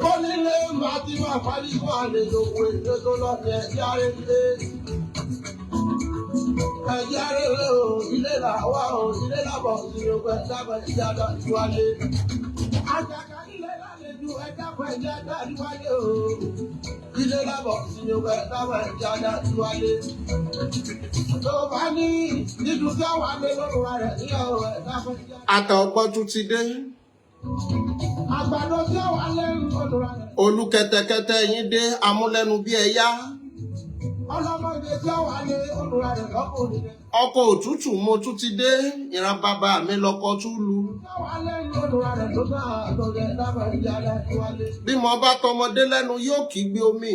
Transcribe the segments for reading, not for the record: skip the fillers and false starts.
Colonial Matima Paliwan is away to the Lord, Yare. Yare, Ilela, wow, Ilela, you were never Yada, Yuale. I do a couple Yada, Ilela, you were never Yada, Yuale. So, Fanny, did you go on the road? At our bottle today. Olùkẹtẹkẹtẹ yín dé amúlẹ́nu bí ẹyá. Ọkọ̀ òtútù mo tún ti dé ìran bàbá mi lọ́kọ tún lu. Bí mo bá tọmọdé lẹ́nu yóò kígbe omi.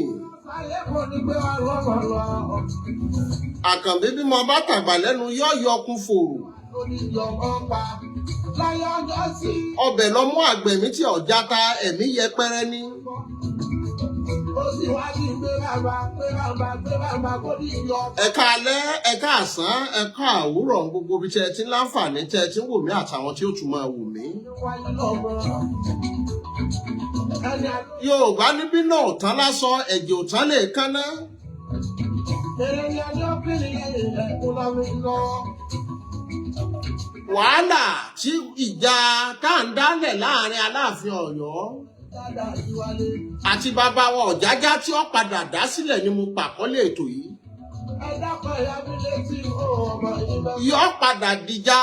Àkànbí bí mo bá tàgbà lẹ́nu yóò yọkun fòrò. Ọbẹ̀ lọ mú àgbẹ̀ mi tí ọ̀já ta ẹ̀mí yẹpẹrẹ ní. Ẹ̀ka alẹ́, ẹ̀ka àsán, ẹ̀ka àwúrọ̀ gbogbo bí tẹ́ ti ń láǹfààní tẹ́ ti ń wò mí àtàwọn tí ó tún máa wò mí. Yorùbá níbí náà ò tán lásọ, ẹ̀jẹ̀ ò tán lè kánná. Wàhálà tí ìjà tá ń dálẹ̀ láàrin Aláàfin Ọ̀yọ́ àti bàbá wọn Ọ̀jájá tí ó padà dá sílẹ̀ ni mo pàkọ́lé ètò yìí. Yóò padà dìjà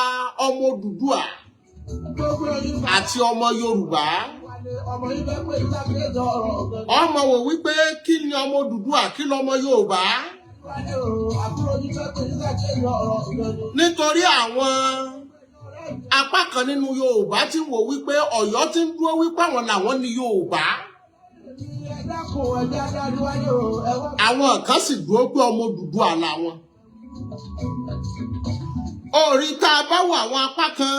ọmọ Odùduwà àti ọmọ Yorùbá. Ọmọ wò wípé kí ni ọmọ Odùduwà kí lọmọ Yorùbá. Nítorí àwọn apá kan nínú Yorùbá tí wò wípé Ọ̀yọ́ tí ń dúró wípé àwọn làwọn ni Yorùbá. Àwọn kan sì dúró pé ọmọ Odùduwà làwọn. Orí tá a bá wo àwọn apá kan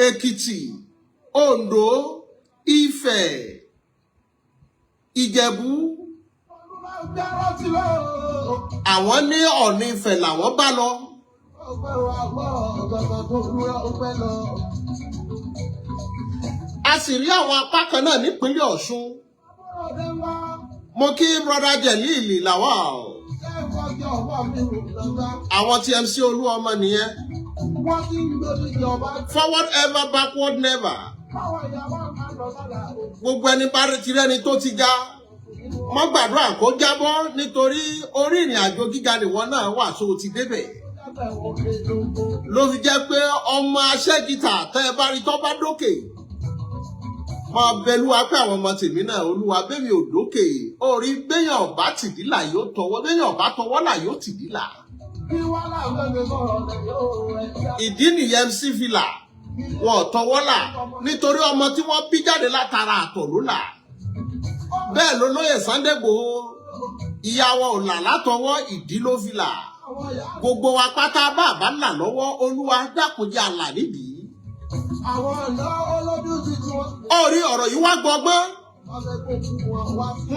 Èkìtì, Oǹdó, Ifẹ̀, Ìjẹ̀bú. Àwọn ní Ọ̀ọ̀ni Ifẹ̀ làwọn bá lọ. A sì rí àwọn apá kan náà nípínlẹ̀ Ọ̀ṣun. Mo kí brother Jelili Lawal. Àwọn tí MC Olúọmọ nìyẹn. Forward ever, backward never. Gbogbo ẹni bá ti rẹ́ni tó ti ga. Mo gbàdúrà kó jábọ́ nítorí orí ìrìn àjò gíga nìwọ náà wà tó ti débẹ̀. Ló fi jẹ́ pé ọmọ aṣẹ́gìtà tẹ́ ẹ bá rí tó bá dókè. Máa bẹlúwa pé àwọn ọmọ tèmi náà Olúwa bẹ́mi ò dókè. Orí béèyàn ọ̀bá tìdílà yóò tọwọ́, béèyàn ọ̀bá tọwọ́ là yóò tìdílà. Ìdí nìyẹn MC Fìlà. Wọn ò tọwọ́ là nítorí ọmọ tí wọ́n bí jáde látara àtọ̀ ló là. Bẹ́ẹ̀ ló lóyè Sunday Igboho ìyá wọn ò là látọwọ́ ìdí ló fi là. Gbogbo wa pátá bàbá là lọ́wọ́ Olúwa dákúnjẹ́ àlà nídìí. Orí ọ̀rọ̀ yìí wá gbọgbọ́n.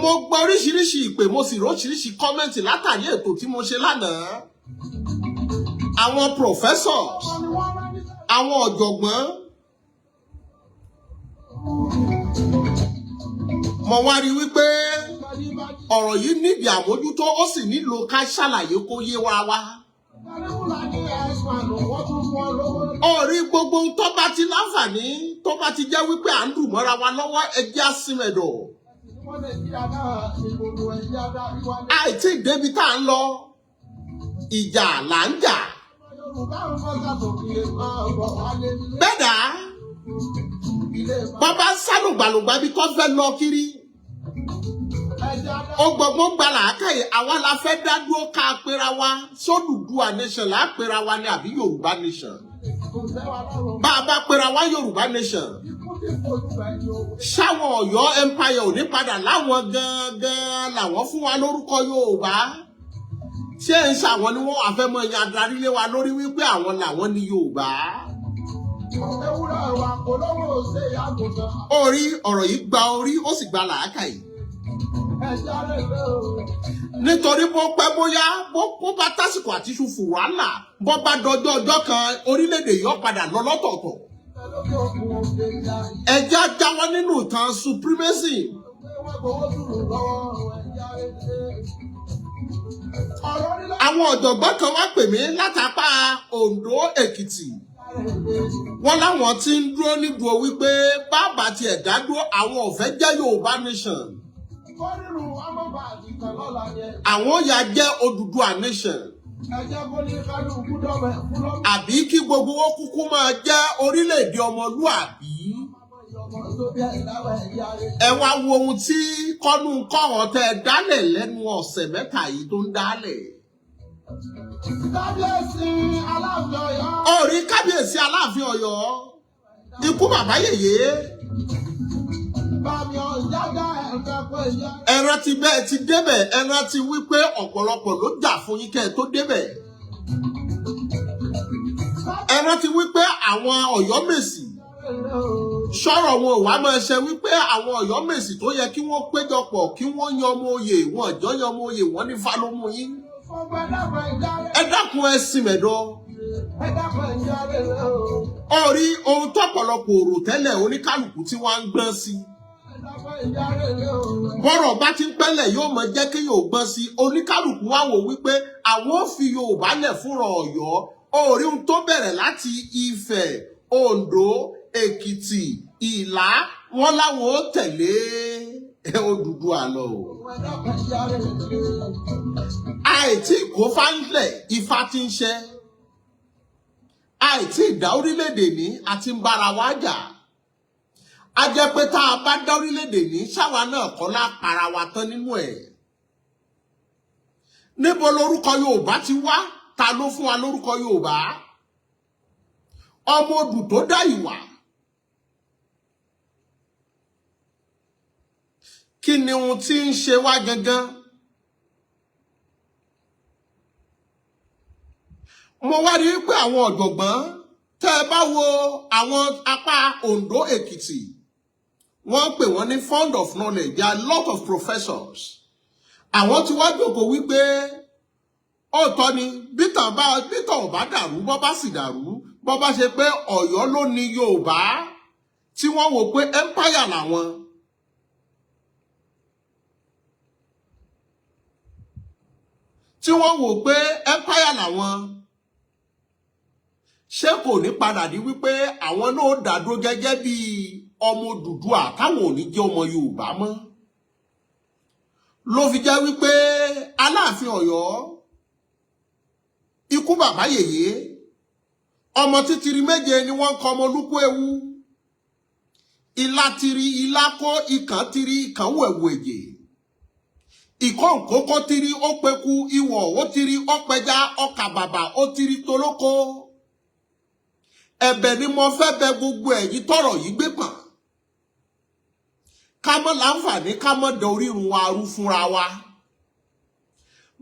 Mo gbọ́ oríṣiríṣi ìpè mo sì róṣiríṣi kọ́mẹ́ǹtì látàrí ètò tí mo ṣe lánàá. Àwọn professors, àwọn ọ̀jọ̀gbọ́n. Mo wá rí wípé ọ̀rọ̀ yìí nídìí àmójútó ó sì nílò ká ṣàlàyé kó yé wa wá. Orí gbogbo tó bá ti láǹfààní tó bá ti jẹ́ wípé à ń dùn mọ́ra wa lọ́wọ́ ẹjẹ́ àsìmẹ̀dọ̀. Àìtí débi tá à ń lọ ìjà là ń jà. Bẹ́ẹ̀dá bàbá sálùgbàlùgbà bí kò fẹ́ lọ kiri. Ó gbọ̀ngbọ̀n gba làákàyè àwa la fẹ́ dá dúró ká pera wa sódùduwà nation là á pera wa ní àbí Yorùbá nation. Bá a bá pera wa Yorùbá nation. Ṣáwọn Ọ̀yọ́ empire ò ní padà láwọn gangan làwọn fún wa lórúkọ Yorùbá. ṣé ń ṣàwọn ni wọ́n wà fẹ́ mọ ìyá adarí lé wa lórí wípé àwọn làwọn ní Yorùbá. Orí ọ̀rọ̀ yìí gba orí ó sì gba làákàyè. Nítorí bó pẹ́ bóyá bó bá tásìkò àti ṣùfù wàhálà bó bá dọjọ́ ọjọ́ kan orílẹ̀-èdè yóò padà lọ lọ́tọ̀ọ̀tọ̀. Ẹja jáwọ́ nínú ìtàn supremacy. Àwọn ọ̀jọ̀gbọ́n kan wá pè mí látàpá Ondo Èkìtì. Wọ́n láwọn tí ń dúró nídùú wípé bàbá tiẹ̀ dádúró àwọn ò fẹ́ jẹ́ Yorùbá nation. Àwọn ya jẹ́ Odùduwà nation. Àbí kí gbogbo wọn kúkú máa jẹ́ orílẹ̀-èdè ọmọlúàbí. Ẹ wá wo ohun tí kọ́nú kọ́hàn tẹ́ dálẹ̀ lẹ́nu ọ̀sẹ̀ mẹ́ta yìí tó ń dálẹ̀. Orí kábíyèsí Aláàfin Ọ̀yọ́ ikú bàbá yèyé. Ẹran ti bẹ́ẹ̀ ti débẹ̀, ẹran ti wí pé ọ̀pọ̀lọpọ̀ ló jà fún yín kẹ́ ẹ tó débẹ̀. Ẹran ti wí pé àwọn Ọ̀yọ́mèsì sọ̀rọ̀ wọn ò wá máa ṣe wípé àwọn Ọ̀yọ́mèsì tó yẹ kí wọ́n péjọpọ̀ kí wọ́n yan ọmọ oyè wọn ìjọ yan ọmọ oyè wọn ní fálómù yín. Ẹ dákun ẹ sìn mẹ́dọ̀. Orí ohun tọ́pọ̀lọpọ̀ òrò tẹ́lẹ̀ oníkálùkù tí wọ́n ń gbọ́n sí. Bọ́rọ̀ bá ti ń pẹ́lẹ̀ yóò mọ jẹ́ kí yóò gbọ́n sí. Oníkálùkù wá wò wípé àwọn ò fi Yorùbá lẹ̀ fúnra Ọ̀yọ́. Orí ohun tó bẹ̀rẹ̀ láti Ifẹ̀, Oǹdó, Èkìtì, Ìlá, wọ́n láwọn ó tẹ̀lé Odùduwà lọ. Àìtí kó fáńlẹ̀ Ifá ti ń ṣe. Àìtí ìdá orílẹ̀-èdè ní àti ń bára wa jà. A jẹ́ pé tá a bá dá orílẹ̀-èdè ní ṣáwa náà kọ́ lá para wa tán nínú ẹ̀. Níbo lorúkọ Yorùbá ti wá? Ta ló fún wa lórúkọ Yorùbá? Ọmọ odù tó dá ìwà. Kí ni ohun tí ń ṣe wá gangan? Mo wá rí pé àwọn ọ̀jọ̀gbọ́n tẹ́ ẹ bá wo àwọn apá Ondo Èkìtì, wọ́n pè wọ́n ní fund of knowledge. There are a lot of professors. Àwọn tí wá jókòó wípé ọ̀tọ̀ ni bítàn ò bá dàrú bọ́ bá sì dàrú bọ́ bá ṣe pé Ọ̀yọ́ ló ní Yorùbá tí wọ́n wò pé empire làwọn. Tí wọ́n wò pé empire làwọn. Ṣé kò ní padà di wípé àwọn náà dàdúró gẹ́gẹ́ bí ọmọ Odùduwà táwọn ò ní jẹ́ ọmọ Yorùbá mọ́? Ló fi jẹ́ wípé Aláàfin Ọ̀yọ́ ikú bàbá yèyé ọmọ títìrí méje ni wọ́n kọ ọmọ olúkú ewu. Ilá tiri ilá kó ikàn tiri ikàn wẹ̀wù èjè. Ìkọ̀ǹkókó tiri ó peku ìwọ̀ ó tiri ó pẹja ọkà bàbà ó tiri tolóko. Ẹ̀bẹ̀ ni mo fẹ́ bẹ̀ gbogbo ẹ̀yin tọ́rọ̀ yìí gbé pọ̀n. Ká mọ́ láǹfààní ká mọ́ da orírun wa rú fúnra wa.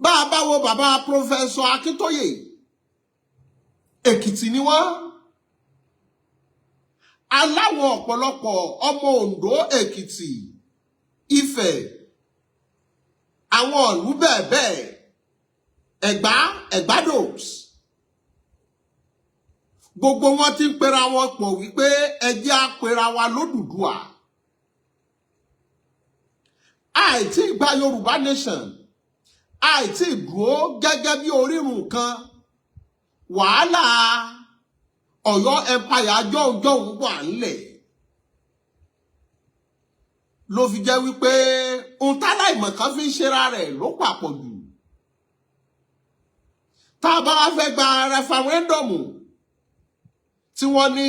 Bá a bá wo bàbá Prọfẹsọ Akíntóyè, Èkìtì ni wọ́n. Aláwọ̀ ọ̀pọ̀lọpọ̀ ọmọ Oǹdó, Èkìtì, Ifẹ̀, àwọn ìlú bẹ́ẹ̀ bẹ́ẹ̀, Ẹ̀gbádòs. Gbogbo wọn ti ń pera wọn pọ̀ wípé ẹ jẹ́ á pera wa lódùduwà. Àìtí gba Yorùbá nation, àìtí dúró gẹ́gẹ́ bí orírun kan. Wàhálà Ọ̀yọ́ empire jọ̀hún wà ńlẹ̀. Ló fi jẹ́ wípé ohun táláìmọ̀ kan fi ń ṣera rẹ̀ ló papọ̀ jù. Tá a bá wá fẹ́ gba referendum tí wọ́n ní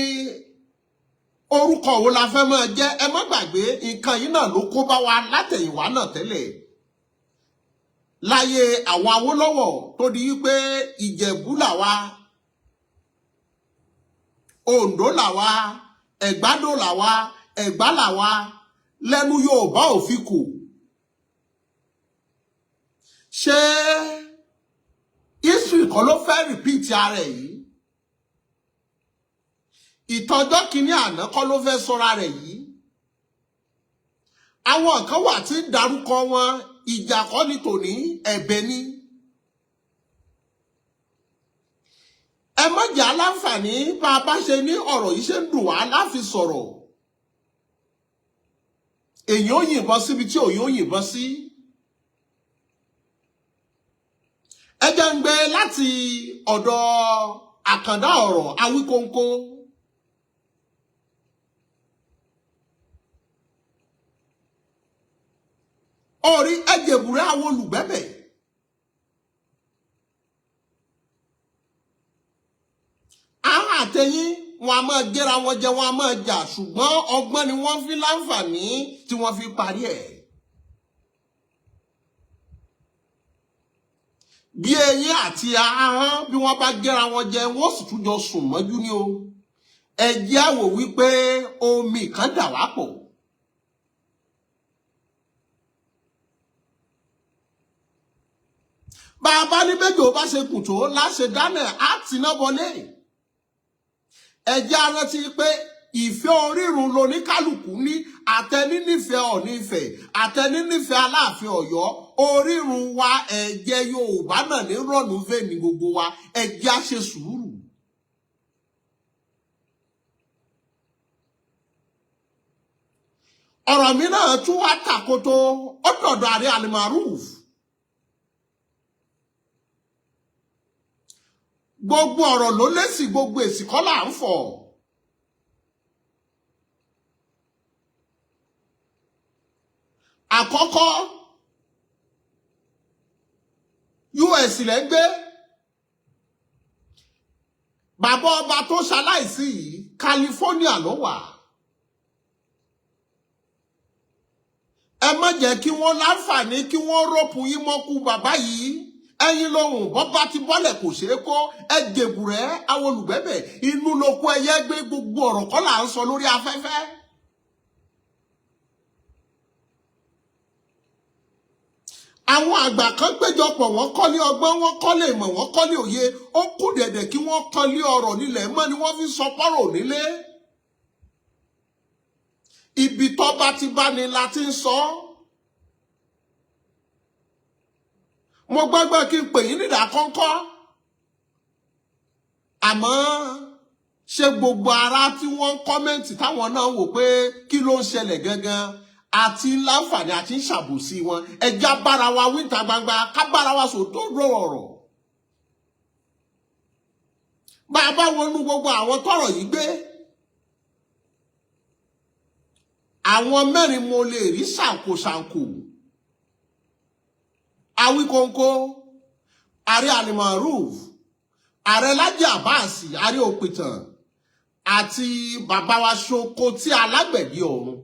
orúkọ wo la fẹ́ máa jẹ́, ẹ má gbàgbé nǹkan yìí náà ló kó bá wa látẹ̀yìnwá náà tẹ́lẹ̀. Láyé àwọn Awólọ́wọ̀ tó di wípé Ìjẹ̀bú làwa, Oǹdó làwa, Ẹ̀gbádò làwa, Ẹ̀gbá làwa, lẹ́nu Yorùbá ò fi kù. Ṣé nìkan ló fẹ́ repeat ara ẹ̀ yìí. Ìtọ́jọ́ kìíní àná kọ́ ló fẹ́ sọ́ra rẹ̀ yìí. Àwọn kan wà tí ń darúkọ wọn, ìjà kọ́ ni tòní, ẹ̀bẹ̀ ni. Ẹ má jẹ́ aláǹfààní bá a bá ṣe ní ọ̀rọ̀ yìí ṣe ń dùn wá láfi sọ̀rọ̀. Èyàn ò yìnbọn síbi tí òyìn ò yìnbọn sí. Ẹ jẹ́ ń gbé láti ọ̀dọ̀ àkàndá ọ̀rọ̀ Awíkóńkó. Orí ẹjẹ̀bùrẹ́ àwọn olùgbẹ́bẹ̀. Àwọn àtẹ̀yìn wọn a máa gẹ́ra wọn jẹ, wọn a máa jà, ṣùgbọ́n ọgbọ́n ni wọ́n fi láǹfààní tí wọ́n fi parí ẹ̀. Bí eyín àti ahọ́n bí wọ́n bá gẹ́ra wọn jẹ, wọ́n sì tún jọ sùn mọ́jú ní o. Ẹ jẹ́ á wò wípé omi kan dà wá pọ̀. Bàbá ní méjì ò bá ṣe kù tó láṣẹ dáná á ti ná bọlé. Ẹ jẹ́ á rántí pé ìfẹ́ orírun loníkálùkù ní, àtẹni nífẹ̀ẹ́ Ọọ̀ni Ifẹ̀, àtẹni nífẹ̀ẹ́ Aláàfin Ọ̀yọ́. Orírun wa ẹ̀jẹ̀ Yorùbá náà ní rọ̀nù vẹ́ẹ̀nì gbogbo wa. Ẹ jẹ́ á ṣe sùúrù. Ọ̀rọ̀ mi náà tún wá tàkótó ó dọ̀dọ̀ Ààrẹ Alimaruf. Gbogbo ọ̀rọ̀ ló lésì, gbogbo èsì kọ́ là ń fọ̀. Àkọ́kọ́, US lẹ́ ń gbé. Bàbá ọba tó ṣaláìsí yìí, California ló wà. Ẹ má jẹ́ kí wọ́n láǹfààní kí wọ́n rọ́pù yín mọ́kú bàbá yìí. Ẹyin lóhùn bọ́bá ti bọ́lẹ̀ kò ṣeé kó. Ẹ jèbùrẹ́ àwọn olùgbẹ́bẹ̀, inú lóko ẹyẹ gbé, gbogbo ọ̀rọ̀ kọ́ là ń sọ lórí afẹ́fẹ́. Àwọn àgbà kan péjọpọ̀, wọ́n kọ́lé ọgbọ́n, wọ́n kọ́lé ìmọ̀, wọ́n kọ́lé òye. Ó kù dẹ̀dẹ̀ kí wọ́n kọ́lé ọ̀rọ̀ nílẹ̀ mọ́ ni wọ́n fi sọ pọ́rọ̀ nílé. Ibi tó bá ti bá ni la ti ń sọ. Mo gbàgbọ́ kí n pè yín nídà kọ́ńkọ́. Àmọ́ ṣé gbogbo ara tí wọ́n ń kọ́mẹ́ǹtì táwọn náà wò pé kí ló ń ṣẹlẹ̀ gangan àti láǹfààní àti ń ṣàbòsí wọn. Ẹja bára wa wíta gbangba, ká bára wa sòótọ́ ọ̀rọ̀. Bá a bá wọnú gbogbo àwọn tọ́rọ̀ yìí gbé, àwọn mẹ́rin mo lè rí ṣàǹkóṣàǹkó. Awíkóńkó, Ààrẹ Alimaruf, Ààrẹ Lájí Àbáàsì, Ààrẹ Òpìtàn, àti bàbá wa Ṣoko tí alágbẹ̀dẹ ọ̀run.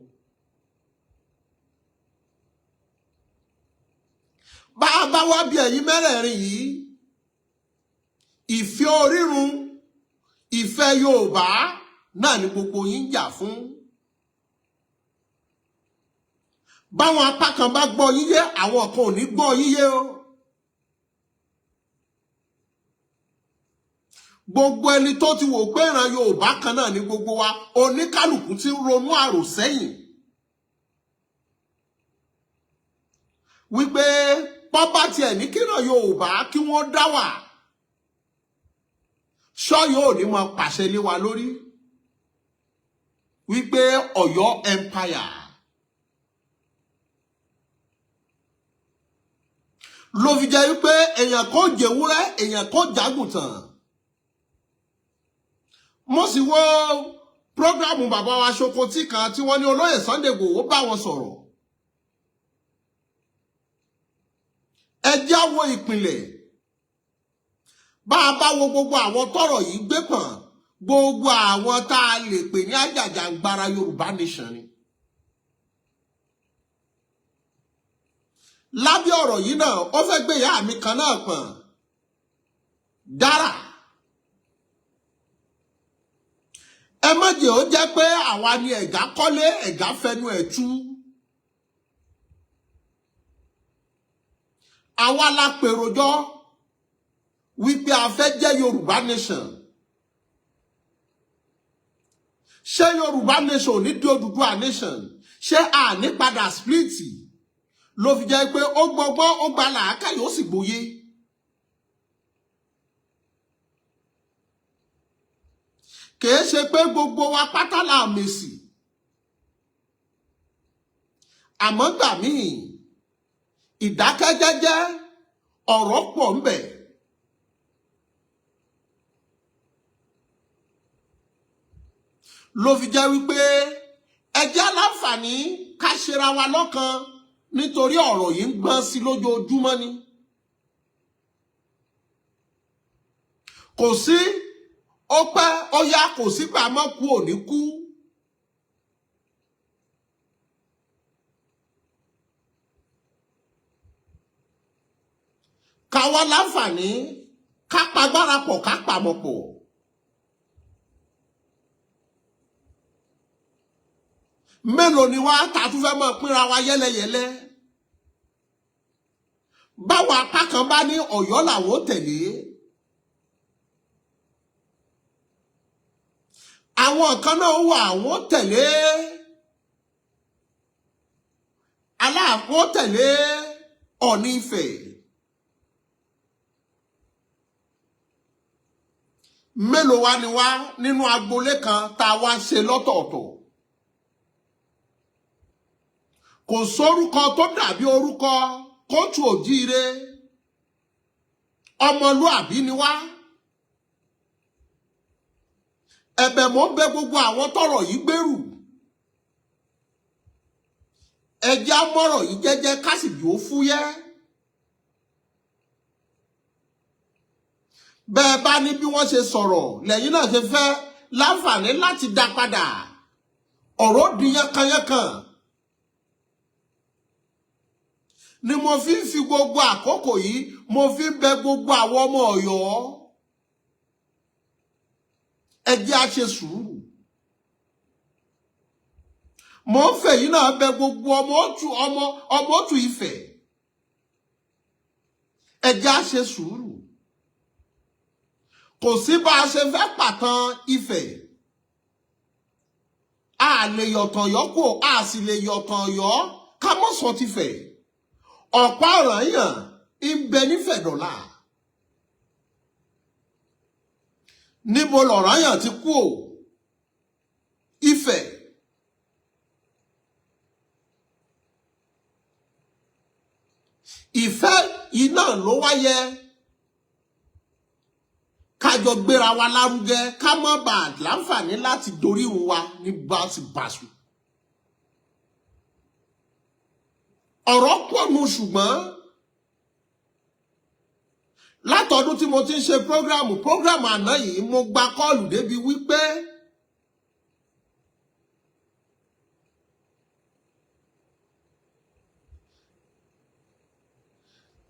Bá a bá wá bí ẹ̀yin mẹ́rẹ̀ẹ̀rin yìí, ìfẹ́ orírun, ìfẹ́ Yorùbá náà ni gbogbo yín jà fún. Báwọn apá kan bá gbọ́ yín yé, àwọn kan ò ní gbọ́ yín yé o. Gbogbo ẹni tó ti wò pé ìran Yorùbá kan náà ni gbogbo wa, oníkálùkù ti ń ronú àrò sẹ́yìn. Wípé bọ́bá tiẹ̀ ní kíran Yorùbá kí wọ́n dá wà. Ṣọ́yọ́ ò ní mọ pàṣẹ lé wa lórí. Wípé Ọ̀yọ́ Empire. Ló fi jẹ́ wípé èèyàn kò jẹ́wúrẹ́, èèyàn kò jágùntàn. Mo sì wo prógrámù bàbá wa Ṣoko tí kan tí wọ́n ní olóyè Sunday Igboho bá wọn sọ̀rọ̀. Ẹ já wo ìpìlẹ̀. Bá a bá wo gbogbo àwọn tọ́rọ̀ yìí gbé pọ̀n, gbogbo àwọn tá a lè pè ní àjàjàngbara Yorùbá nation ni. Lábẹ́ ọ̀rọ̀ yìí náà, ó fẹ́ gbé ìyá mi kan náà pọ̀n. Dára. Ẹ má jẹ́ ó jẹ́ pé àwa ni ẹ̀gá kọ́lé, ẹ̀gá fẹnu ẹ̀ tú. Àwa la pèròjọ́. wípé a fẹ́ jẹ́ Yorùbá nation. Ṣé Yorùbá nation ní di Odùduwà nation? Ṣé a ní padà split? Ló fi jẹ́ pé ó gbọ́gbọ́n ó gba làákàyè ó sì gbòye. Kìí ṣe pé gbogbo wa pátá la mèsì. Àmọ́ gbà míì ìdákẹ́jẹ́jẹ́ ọ̀rọ̀ pọ̀ ń bẹ. Ló fi jẹ́ wípé ẹ jẹ́ láǹfààní ká ṣera wa lọ́kan nítorí ọ̀rọ̀ yìí ń gbọ́n sí lójoojúmọ́ ni. Kò sí ó pẹ́ ó yá kò sí pàmò kú ò ní kú. Ká wá láǹfààní ká pagbára pọ̀ ká pamọ́ pọ̀. Mélòó ni wá ta tún fẹ́ mọ́ pínra wa yẹ́lẹyẹ̀lẹ. Báwo apá kan bá ní Ọ̀yọ́ làwọn tẹ̀lé. Àwọn kan náà wà àwọn tẹ̀lé Alaafin tẹ̀lé Ọ̀ọ̀ni Ifẹ̀. Mélòó wá ni wá nínú agboolé kan tá a wá ṣe lọ́tọ̀ọ̀tọ̀. Kò sórúkọ tó dàbí orúkọ kóòtù òjíire. Ọmọlúàbí ni wá. Ẹ̀bẹ̀ mo bẹ̀ gbogbo àwọn tọ́rọ̀ yìí gbèrú. Ẹ jẹ́ á mọ́rọ̀ yìí jẹ́jẹ́ ká sì jò ó fúyẹ́. Bẹ́ẹ̀ bá ní bí wọ́n ṣe sọ̀rọ̀ lẹ́yìn náà ṣe fẹ́ láǹfààní láti dá padà. Ọ̀rọ̀ di yánkanyánkan. Ni mo fi ń fi gbogbo àkókò yìí mo fi ń bẹ̀ gbogbo àwọn ọmọ Ọ̀yọ́. Ẹ jẹ́ á ṣe sùúrù. Mo ń fẹ́ yìí náà bẹ̀ gbogbo ọmọ Òtù Ifẹ̀. Ẹ jẹ́ á ṣe sùúrù. Kò sí bá a ṣe fẹ́ pàtàn Ifẹ̀. A lè yọ̀tàn Ọ̀yọ́ kò a sì lè yọ̀tàn Ọ̀yọ́ ká mọ́ sọ tìfẹ̀. Ọ̀pá ọ̀ranyàn ń bẹ nífẹ̀ dọ̀la. Níbo lọ̀ranyàn ti kú o? Ifẹ̀. Ìfẹ́ yìí náà ló wáyé. Kájọ gbéra wa lárugẹ ká má bàa láǹfààní láti dorí wa ní báṣubàṣu. Ọ̀rọ̀ pọ̀ nù ṣùgbọ́n látọdún tí mo ti ń ṣe program àná yìí mo gba kọ́ọ̀lù débi wípé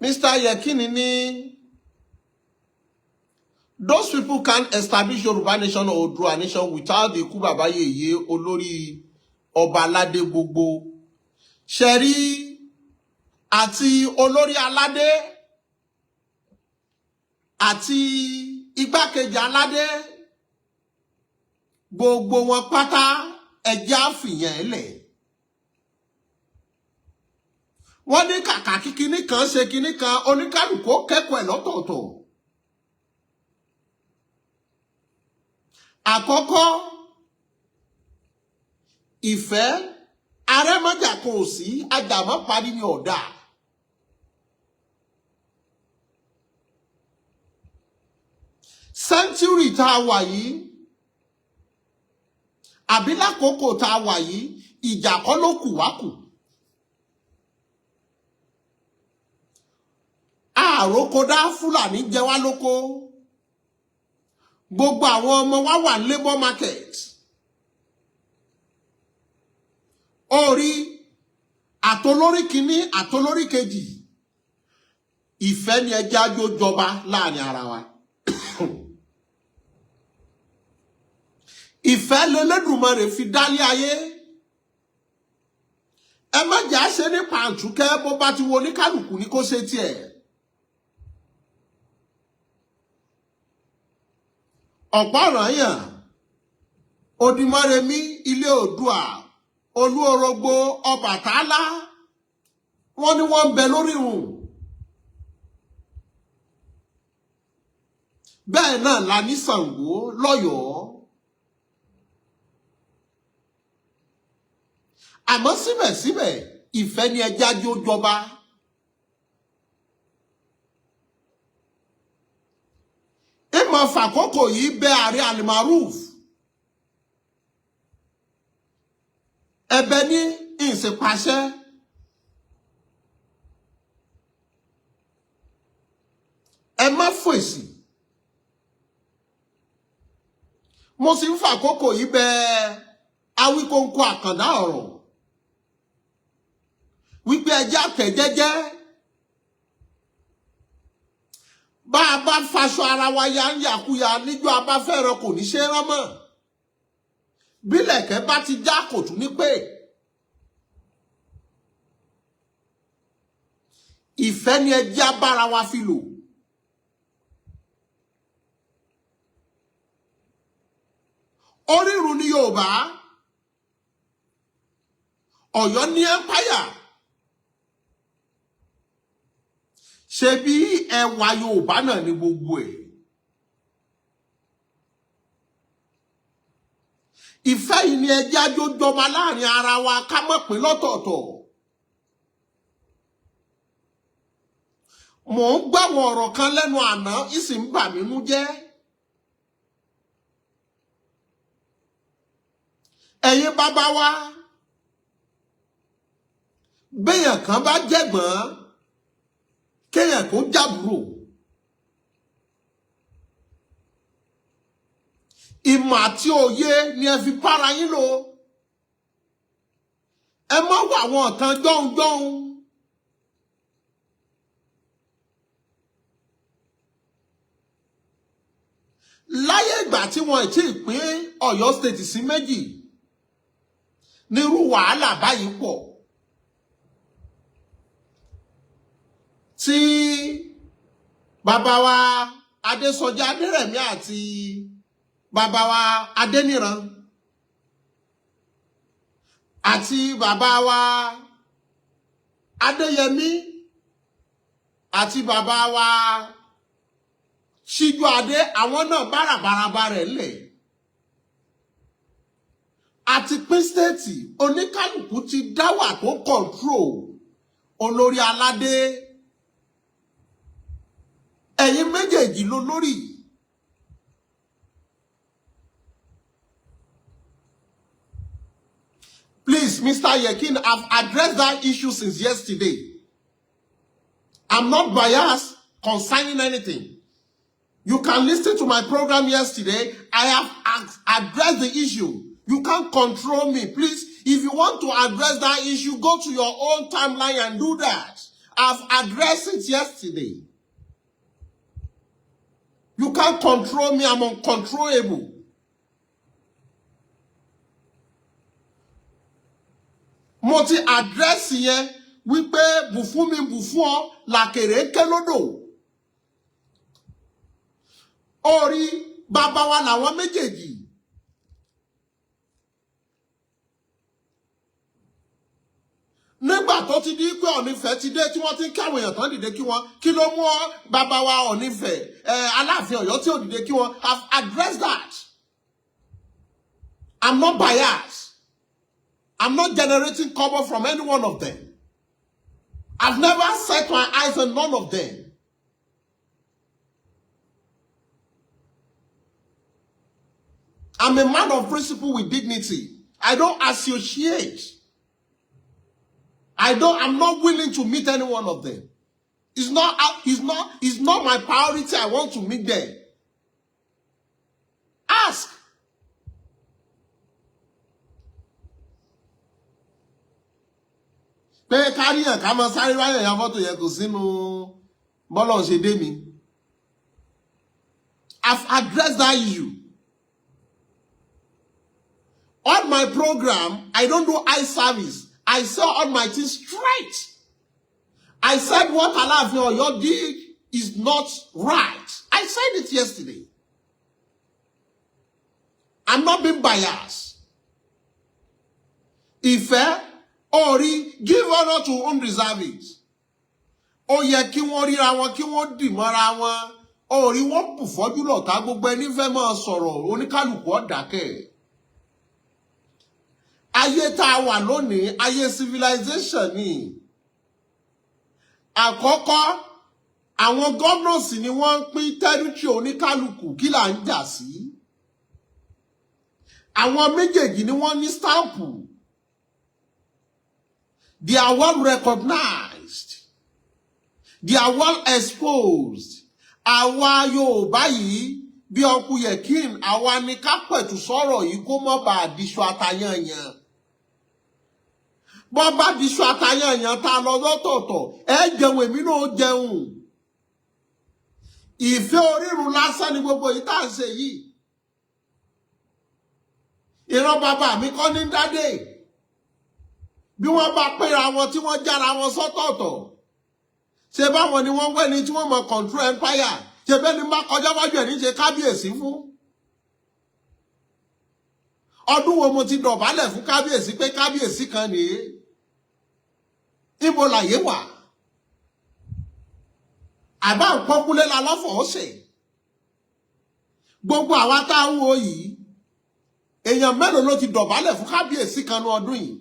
Mr. Yekini ní those people can't establish Yoruba nation or Odùduwà nation without the ikú bàbá yèyé olórí ọba aládé gbogbo. Ṣẹ̀rí àti olórí aládé àti igbákejì aládé gbogbo wọn pátá ẹjẹ́ àfìyàn ẹlẹ̀. Wọ́n ní kàkà kí kinní kan ṣe kinní kan oníkálùkù kẹ́kọ̀ọ́ ẹ̀ lọ́tọ̀ọ̀tọ̀. Àkọ́kọ́ ìfẹ́ arẹ́mọ́jà kò sí ajàmọ́ parí ní ọ̀dà. Sẹ́ńtúrì tá a wà yìí àbí lákòókò tá a wà yìí ìjà kọ́ ló kù wá kù. Àròkọdá Fúlàní jẹ wá lóko. Gbogbo àwọn ọmọ wa wà labour market. Orí àtolórí kìíní àtolórí kejì. Ìfẹ́ ni ẹjẹ́ àjò jọba láàrin ara wa. Ìfẹ́ lẹ́lẹ́dùmarè fi dálé ayé. Ẹ má jà ṣe ní pàǹtùkẹ́ bó bá ti wo oníkálùkù ní kó ṣe tiẹ̀. Ọ̀pá-ọ̀rànyàn, Odimọ́remí, Ilé Oòduà, Olú-Orogbo, Ọbàtálá, wọ́n ní wọ́n ń bẹ lórí ìrun. Bẹ́ẹ̀ náà la ní Ṣàngó lọ́yọ̀ọ́. Àmọ́ síbẹ̀síbẹ̀ ìfẹ́ ni ẹja jó jọba. Ìmọ̀ fàkókò yìí bẹ Ààrẹ Almaroof. Ẹ̀bẹ̀ ní ìsìnpàṣẹ. Ẹ má fèsì. Mo sì ń fàkókò yìí bẹ Awíkóńkó àkàndá ọ̀rọ̀. Wípé ẹjẹ́ àtẹ̀jẹ́jẹ́. Bá a bá faṣọ ara wa ya ń yàkúya níjọ́ a bá fẹ́ràn kò ní ṣe rán mọ́. Bílẹ̀kẹ́ bá ti já kò tún ní pé. Ìfẹ́ ni ẹjẹ́ abára wa fi lò. Orírun ní Yorùbá. Ọ̀yọ́ ní empire. Ṣebí ẹwà Yorùbá náà ní gbogbo ẹ̀. Ìfẹ́ yìí ni ẹjẹ́ àjọjọba láàrin ara wa ká mọ̀ pín lọ́tọ̀ọ̀tọ̀. Mò ń gbọ́ àwọn ọ̀rọ̀ kan lẹ́nu àná, ìsìn bà mí nú jẹ́. Ẹ̀yin bàbá wa, béèyàn kan bá jẹ̀gbọ́n, kéèyàn kó jábùrò. Ìmọ̀ àti òye ni ẹ fi bára yín lò. Ẹ má wá àwọn ọ̀tàn jọ́hunjọ́hun. Láyé ìgbà tí wọ́n ti pín Ọ̀yọ́ state sí méjì, nírú wàhálà báyìí pọ̀. Tí bàbá wa Adésọjí Adérẹ̀mí àti bàbá wa Adéníran àti bàbá wa Adéyẹmí àti bàbá wa Síjú Adé, àwọn náà bárabàrabà rẹ̀ lẹ̀. Àti pín stéètì, oníkálùkù ti dáwà tó control olórí aládé. Ẹ̀yin méjèèjì ló lórí. Please, Mr. Yekin, I've addressed that issue since yesterday. I'm not biased concerning anything. You can listen to my program yesterday. I have addressed the issue. You can't control me. Please, if you want to address that issue, go to your own timeline and do that. I've addressed it yesterday. You can't control me. I'm uncontrollable. Mo ti address yẹn wípé bùfún mi bùfún ọ làkèrè ké lódò. Orí bàbá wa làwọn méjèèjì. Nígbà tó ti di pé Ọ̀nífẹ̀ ti dé tí wọ́n ti ń káwọn èèyàn tán dìde kí wọ́n, kí ló mú bàbá wa Ọ̀nífẹ̀ Aláàfin Ọ̀yọ́ tí ò dìde kí wọ́n. I've addressed that. I'm not biased. I'm not generating cover from any one of them. I've never set my eyes on none of them. I'm a man of principle with dignity. I don't associate. I'm not willing to meet any one of them. It's not my priority. I want to meet them. Ask. Pé káríyàn ká máa sáré ráyàn ya fọ́tò yẹn kò sínú bọ́lọ̀ ṣe dé mi. I've addressed that issue. On my program, I don't do eye service. I say all my things straight. I said what Alaafin Ọ̀yọ́ did is not right. I said it yesterday. I'm not being biased. Ìfẹ́, Orí, give honor to whom deserve it. Ó yẹ kí wọ́n ríra wọn, kí wọ́n dì mọ́ra wọn. Orí wọ́n bù fọ́jú lọ̀tá gbogbo ẹni fẹ́ máa sọ̀rọ̀ oníkálùkù ọ̀dàkẹ́. Ayé tá a wà lónìí, ayé civilization ni. Àkọ́kọ́, àwọn governors ni wọ́n ń pín territory oníkálùkù kí là ń jà sí. Àwọn méjèèjì ni wọ́n ní stamp. They are well recognized. They are well exposed. Àwa Yorùbá yìí bí ọkù Yekin, àwa ni ká pẹ̀tù sọ̀rọ̀ yìí kó má bàa diṣu atayanyan. Bọ́ bá diṣu atayanyan ta lọ lọ́tọ̀ọ̀tọ̀, ẹ jẹun èmi náà jẹun. Ìfẹ́ orírun lásán ni gbogbo yìí tá ń ṣe yìí. Ìran bàbá mi kọ́ ní dádé. Bí wọ́n bá pera wọn tí wọ́n jára wọn sọ́tọ̀ọ̀tọ̀. Ṣé báwọn ni wọ́n wẹ́ni tí wọ́n mọ̀ control empire? Ṣé bẹ́ẹ̀ ni bá kọjá wájú ẹ̀ ní ṣe kábíyèsí fún? Ọdún wo mo ti dọ̀bálẹ̀ fún kábíyèsí pé kábíyèsí kan nìyí? Ibo làyé wà? Àbá ń pọ́kúlé la lọ́fọ̀ ó ṣe. Gbogbo àwa tá ń wo yìí, èèyàn mélòó ló ti dọ̀bálẹ̀ fún kábíyèsí kan ní ọdún yìí?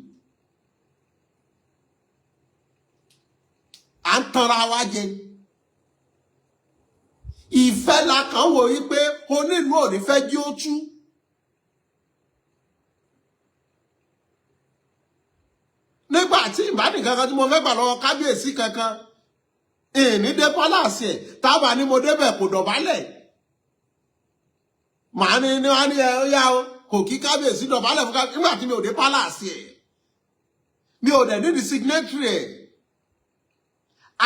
À ń tanra wa jẹ. Ìfẹ́ la kàn wò yí pé onílù ò ní fẹ́ jí ó tú. Nígbà tí ìbádìí kankan tí mo fẹ́ gbà lọ́wọ́ kábíyèsí kankan, ìní dé pálásì ẹ̀, tábà ní mo débẹ̀ kò dọ̀bálẹ̀. Màá ní wá ní ẹ ó yá o, kò kí kábíyèsí dọ̀bálẹ̀ fún kábíyèsí nígbà tí mi ò dé pálásì ẹ̀. Mi ò dẹ̀ ní di signatory ẹ̀.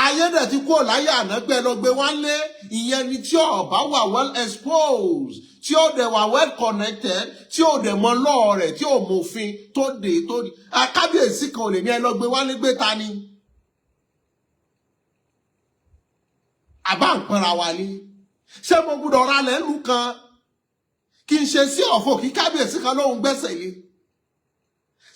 Ayé dẹ̀ ti kúrò láyé àná pé lọ gbé wá lé ìyẹn ni tí ọba wà well exposed, tí ó dẹ̀ wà well connected, tí ó dẹ̀ mọ lọ́ọ̀ rẹ̀, tí ó mòfin tó dé tó di. Kábíyèsí kan ò lè ní ẹ lọ gbé wá lé gbé ta ni. Àbá ń pẹ́ra wa ní. Ṣé mo gbọ́dọ̀ ra lẹ́nu kan kí n ṣe sí ọ̀fọ̀ kí kábíyèsí kan lóhun gbẹ́sẹ̀ lé?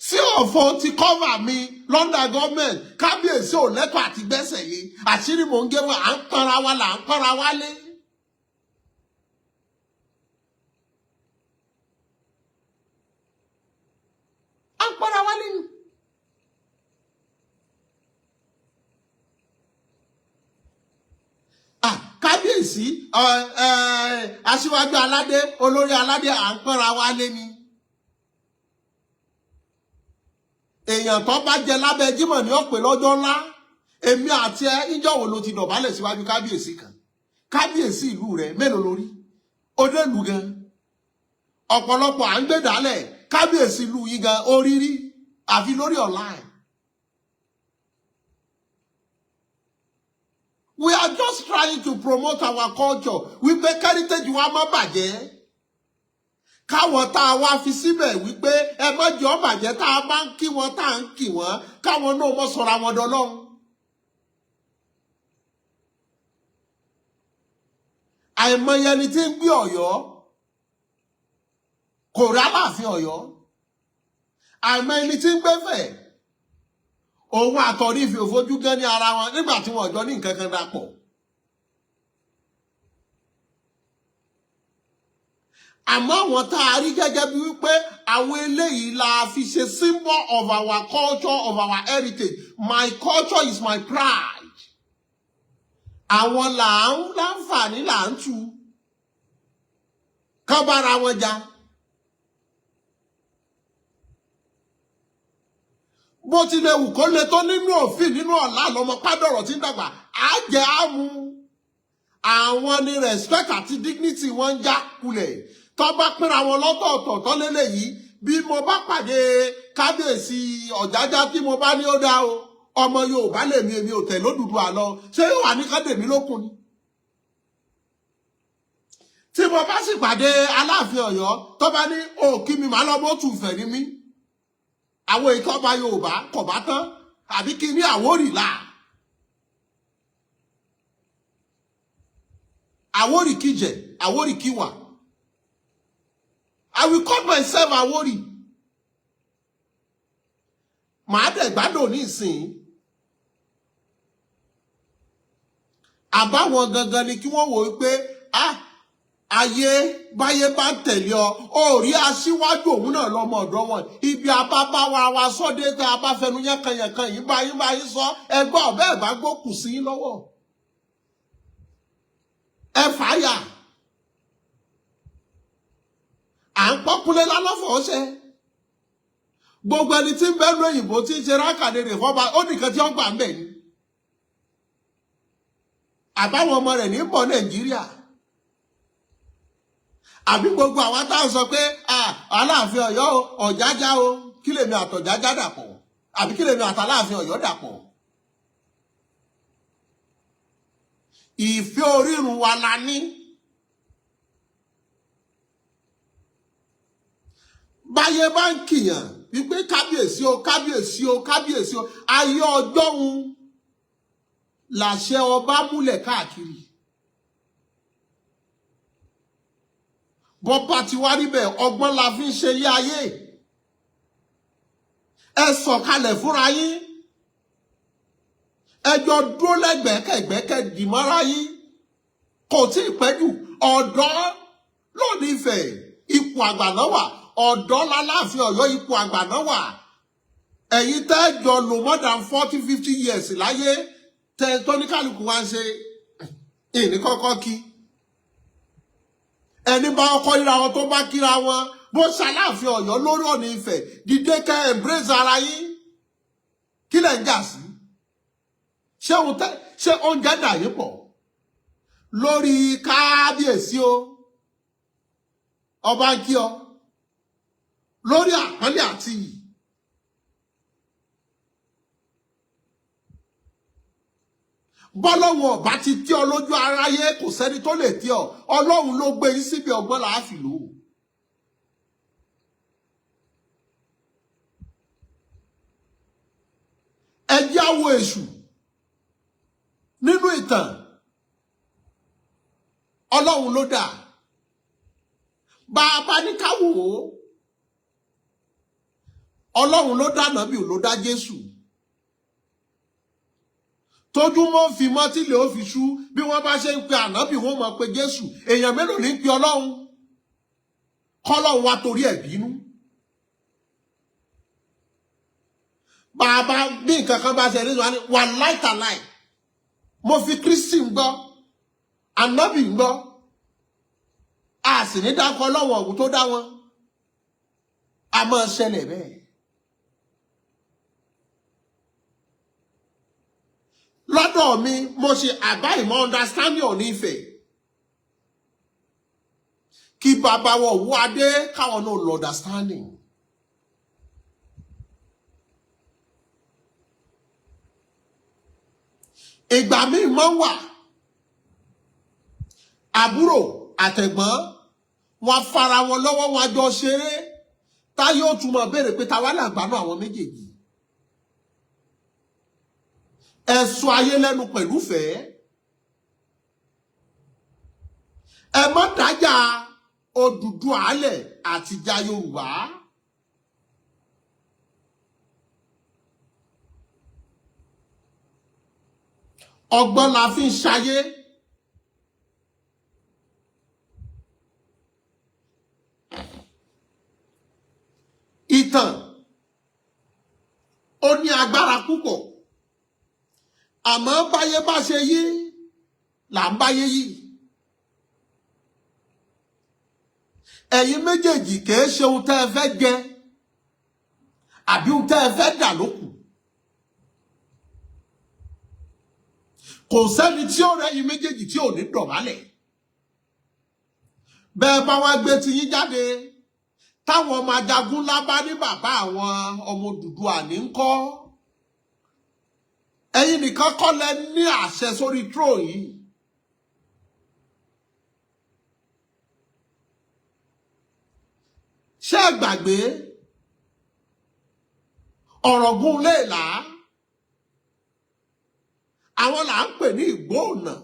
Sí ọ̀fọ̀ ti cover mi London government, kábíyèsí ò lẹ́tọ̀ àti gbẹ́sẹ̀ lé. Àṣírí mò ń gé wọn, à ń pọ́nra wa là ń pọ́nra wa lé. À ń pọ́nra wa lé ni. Kábíyèsí, aṣíwájú aládé, olórí aládé, à ń pọ́nra wa lé ni. Èèyàn tó bá jẹ lábẹ́ Jímọ̀ ní ọ̀pẹ lọ́jọ́ ńlá. Èmi àti ẹ níjọ́ wo ló ti dọ̀bálẹ̀ síwájú kábíyèsí kan? Kábíyèsí ìlú rẹ̀ mélòó lórí? Ó dé ìlú gan. Ọ̀pọ̀lọpọ̀ à ń gbé dálẹ̀ kábíyèsí ìlú yìí gan orírí àfi lórí online. We are just trying to promote our culture. Wípé heritage wa má bàjẹ́. Káwọn tá a wá fi síbẹ̀ wípé ẹ má jẹ́ ó bàjẹ́ tá a bá ń kí wọn tá a ń kí wọn káwọn náà mọ́ sọ̀rọ̀ àwọn dọ́lọ́run. Àìmọye ẹni tí ń gbé Ọ̀yọ́ kò rí Aláàfin Ọ̀yọ́. Àìmọye ẹni tí ń gbé Ifẹ̀ òun àtọ̀rí ìfẹ́ òfojú gán ní ara wọn nígbà tí wọn jọ ní nǹkan kan dapọ̀. Àmọ́ àwọn tá a rí gẹ́gẹ́ bí wípé àwọn eléyìí la fi ṣe symbol of our culture, of our heritage. My culture is my pride. Àwọn là ń láǹfààní là ń tu. Kán bára wọn jà. Bó tilẹ̀ wù kó lè tó nínú òfin nínú ọ̀la lọ́mọ pádọ̀rọ̀ tí ń dàgbà. Á jẹ́ àmú. Àwọn ni respect àti dignity wọn ń já kulẹ̀. Tó bá pínra wọn lọ́tọ̀ọ̀tọ̀ tó lélẹ̀ yìí bí mo bá pàdé kábíyèsí Ọ̀jájá tí mo bá ní ó dá o ọmọ Yorùbá lèmi èmi ò tẹ̀ lódùdú àlọ ṣé yóò wà ní kádèmí lókun ni. Tí mo bá sì pàdé Aláàfin Ọ̀yọ́ tó bá ní òkí mi màá lọ bó tù fẹ̀ ní mí àwọn ìtọ́ba Yorùbá kò bá tán àbí kí ní Àwórì là Àwórì kíjẹ Àwórì kíwà I will call myself Àwórì. Màá dẹ̀ gbádùn nísìn. Àbáwọn gangan ni kí wọ́n wò wípé ayé báyé bá ń tẹ̀lé ọ, ó rí aṣíwájú òun náà lọ́mọ ọ̀dọ́ wọn. Ibi àbábá wa sọ́dé tá a bá fẹnu yánkanyànkan yìí bá yín sọ ẹgbẹ́ ọ̀bẹ́ ẹ̀ bá gbókù sí yín lọ́wọ́. Ẹ fàáyà. À ń pọ́kúlé lálọ́fọ̀ọ́ ṣe. Gbogbo ẹni tí ń bẹ́ẹ̀ lóyìnbó tí ń ṣe rákàdé rè fọ́ba ó nìkan tí ó gbà ń bẹ̀ ni. Àbáwọn ọmọ rẹ̀ ní bọ̀ Nàìjíríà. Àbí gbogbo àwọn táwọn sọ pé Aláàfin Ọ̀yọ́ Ọ̀jájá o, kí lèmi àtọ̀jájá dàpọ̀, àbí kí lèmi àtàláàfin Ọ̀yọ́ dàpọ̀. Ìfẹ́ orírun wa la ní. Báyé bá ń kìyàn wípé kábíyèsí o, kábíyèsí o, kábíyèsí o, ayé ọjọ́ òun làṣẹ ọba múlẹ̀ káàkiri. Bọ́pá ti wá níbẹ̀ ọgbọ́n la fi ń ṣe ilé ayé. Ẹ sọ̀kalẹ̀ fúnra yín. Ẹjọ́ dúró lẹ́gbẹ̀ẹ́kẹ̀gbẹ́kẹ̀ dìmọ́ra yín. Kò tí ì pẹ́ jù. Ọ̀dọ́ lónìí Ifẹ̀ ipò àgbà náà wà. Ọ̀dọ́ l'Aláàfin Ọ̀yọ́ ipò àgbà náà wà. Ẹ̀yin tẹ́ jọ lò more than 40-50 years láyé tẹ́ tóníkàlùkù wá ń ṣe ìní kọ́kọ́ kí. Ẹni bá ọkọ ríra wọn tó bá kíra wọn bó ṣàláàfin Ọ̀yọ́ lórí Ọ̀ọ̀ni Ifẹ̀ dìde kẹ́ embrace ara yín. Kí lẹ̀ ń jà sí? Ṣé oúnjẹ dà yín pọ̀ lórí kábíyèsí o ọba ń kí ọ lórí àpọ́nlé àti iyì? Bọ́lọ́run ọba ti tí ọ lójú aráyé kò sẹ́ni tó lè tí ọ. Ọlọ́run ló gbé yín síbi ọgbọ́n láàfin lò. Ẹ jẹ́ á wo èṣù nínú ìtàn. Ọlọ́run ló dá. Bàbá ní ká wò ó. Ọlọ́run ló dá Ànábì ló dá Jésù. Tójúmọ́ fi mọ́ tílé ó fi ṣú bí wọ́n bá ṣe ń pe Ànábì wọ́n mọ̀ pé Jésù. Èèyàn mélòó ní pe Ọlọ́run? Kọ́lọ́run wá torí ẹ̀ bínú. Bàbá bí nǹkan kan bá ṣe rí wà láìtàláì. Mo fi Kristi ń gbọ́. Ànábì ń gbọ́. A sì ní dákọ́ Ọlọ́run ọ̀hún tó dá wọn. A máa ṣẹlẹ̀ bẹ́ẹ̀. Lọ́dọ̀ mi, mo ṣe àbá ìmọ̀ understanding Ọ̀ọ̀ni Ifẹ̀. Kí bàbá wọn wú adé káwọn náà lọ understanding. Ìgbà míì máa ń wà. Àbúrò àtẹ̀gbọ́n wọn fara wọn lọ́wọ́ wọn jọ ṣeré. Táyé ó túmọ̀ béèrè pé ta wá làgbánú àwọn méjèèjì. Ẹ̀sùn ayé lẹ́nu pẹ̀lú fẹ́. Ẹ má dájà Odùduwà alẹ̀ àtìjà Yorùbá. Ọgbọ́n la fi ń ṣayé. Ìtàn ó ní agbára púpọ̀. Àmọ́ báyé bá ṣe yí là ń báyé yí. Ẹ̀yin méjèèjì kìí ṣe ohun tẹ́ ẹ fẹ́ jẹ àbí ohun tẹ́ ẹ fẹ́ dà lókù. Kò sẹ́ni tí ó rẹ́ ẹ̀yin méjèèjì tí ò ní dọ̀bálẹ̀. Bẹ́ẹ̀ bá wá gbé ti yín jáde táwọn ọmọ ajagun ńlá bá ní bàbá àwọn ọmọ Odùduwà ní ń kọ́. Ẹ̀yin nìkan kọ́ lẹ ní àṣẹ sórí throne yìí. Ṣé ẹ gbàgbé Ọ̀ràngún Léèlá? Àwọn là ń pè ní Ìgbóònà.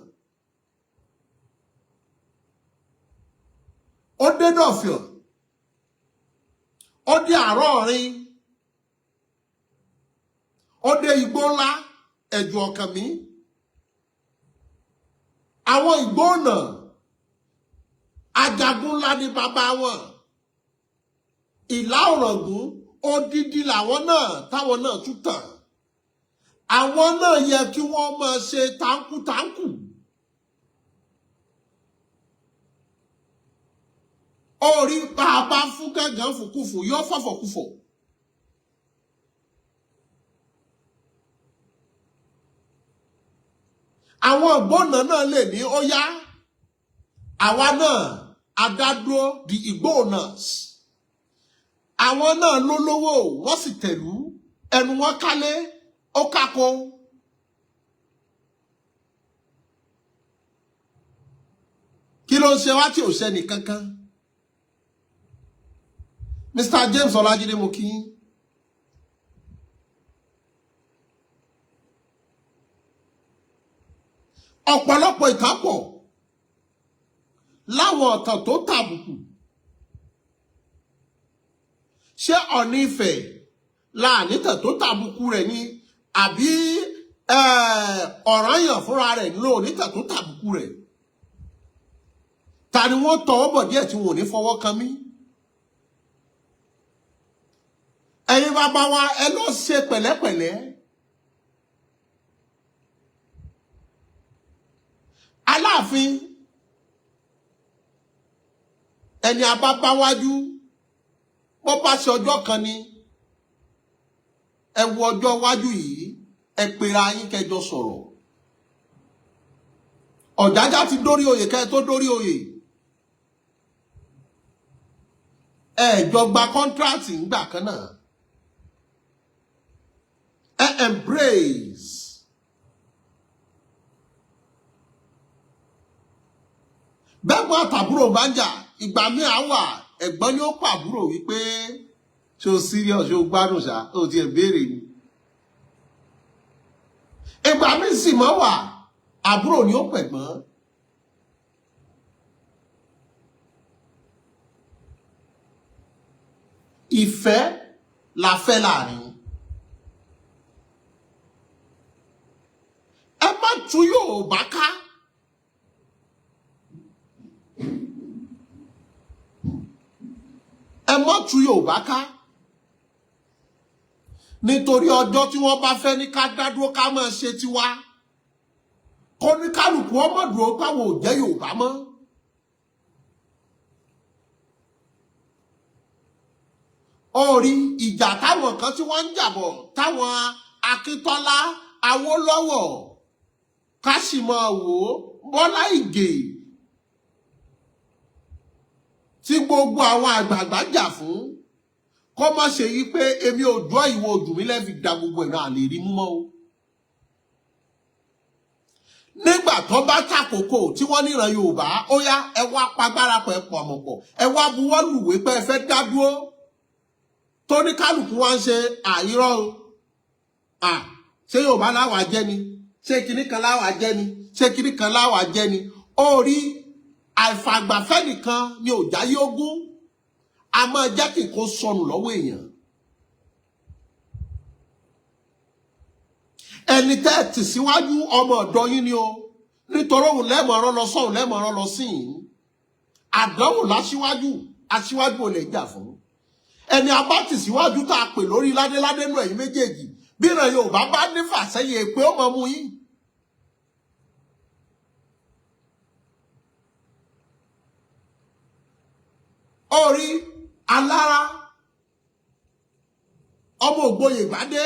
Ó dé Dọ̀fìọ̀ ó dé àárọ̀rin ó dé igbó ńlá ẹ̀jù ọ̀kàn mi àwọn ìgbóònà ajagun ńlá ní bàbá wọn ìlà Ọ̀ràngún odidi làwọn náà táwọn náà tún tàn àwọn náà yẹ kí wọ́n máa ṣe táǹkù orí bàbá fún gángan fòkúfò yóò fọ̀fọ̀kúfọ̀ àwọn ìgbóònà náà lè ní ó yá àwa náà adádúró di ìgbóònàs àwọn náà lólówó wọ́n sì tẹ̀lú ẹnu wọn kálé ó kákó kí ló ń ṣe wá tí ò ṣẹni kankan Mr. James Ọlájídé mo kí yín ọ̀pọ̀lọpọ̀ ìkápọ̀ láwọn ọ̀tàn tó tàbùkù ṣé Ọ̀ọ̀ni Ifẹ̀ láàánítàn tó tàbùkù rẹ̀ ni àbí Ọ̀rànyàn fúnra rẹ̀ ló onítàn tó tàbùkù rẹ̀ ta ni wọ́n tọwọ́ bọ̀ díẹ̀ tí wọn ò ní fọwọ́ kan mí ẹ̀yin bàbá wa ẹ lọ ṣe pẹ̀lẹ́pẹ̀lẹ́ Aláàfin ẹni abábáwájú bó bá ṣe ọjọ́ kan ni ẹ wo ọjọ́ iwájú yìí ẹ pera yín kẹjọ sọ̀rọ̀ Ọ̀jájá ti dórí oyè kẹ́ tó dórí oyè ẹ jọ gba kọ́ńtíráàtì ńgbà kan náà ẹ embrace bẹ́gbọ́n àtàbúrò bá ń jà ìgbà míì á wà ẹ̀gbọ́n ni ó pàbúrò wípé ṣé o serious ṣé o gbádùn ṣá ó ti ẹ̀ béèrè ni ìgbà míì sì máa wà àbúrò ni ó pẹ̀gbọ́n ìfẹ́ la fẹ́ láàrin ẹ má tú Yorùbá ká ẹ má tú Yorùbá ká nítorí ọjọ́ tí wọ́n bá fẹ́ ní ká dádúró ká máa ṣe tiwa kó ní kálukú ọmọ dúró káwọn ò jẹ́ Yorùbá mọ́ orí ìjà táwọn kan tí wọ́n ń jàbọ̀ táwọn Akíntọ́lá Awólọ́wọ̀ Kásìmọ̀wò Bọ́lá Ìgè tí gbogbo àwọn àgbààgbà jà fún kó má ṣe yí pé èmi ò jọ ìwọ ojú mi lẹ́fi da gbogbo ìran àlè rí mú mọ́ o nígbà tó bá tàkókò tí wọ́n níran Yorùbá ó yá ẹ wá pagbára pẹ̀ pọ̀ mọ̀pọ̀ ẹ wá buwọ́lùwé pé ẹ fẹ́ dá dúró tó ní kálukú wá ń ṣe àìrọ́ o ṣé Yorùbá láwà jẹ́ ni ṣé kinní kan láwà jẹ́ ni ṣé kinní kan láwà jẹ́ ni ó rí àìfàgbàfẹ́ nìkan ni ò jáyé ogún a máa jẹ́ kí nǹkan sọnù lọ́wọ́ èèyàn ẹni tẹ́ ẹ tì síwájú ọmọ ọ̀dọ́ yín ni o nítorí òun lẹ́mọ̀ọ́rọ́ lọ sọ́hùn lẹ́mọ̀ọ́rọ́ lọ sí yìí àdánwò láṣíwájú aṣíwájú ò lè jà fún ẹni abá tì síwájú tá a pè lórí ládéládé nù ẹ̀yin méjèèjì bí ìran Yorùbá bá ní fàsẹ́yìn èpè ó mọ mú yín orí alára ọmọ ògbóyè gbádé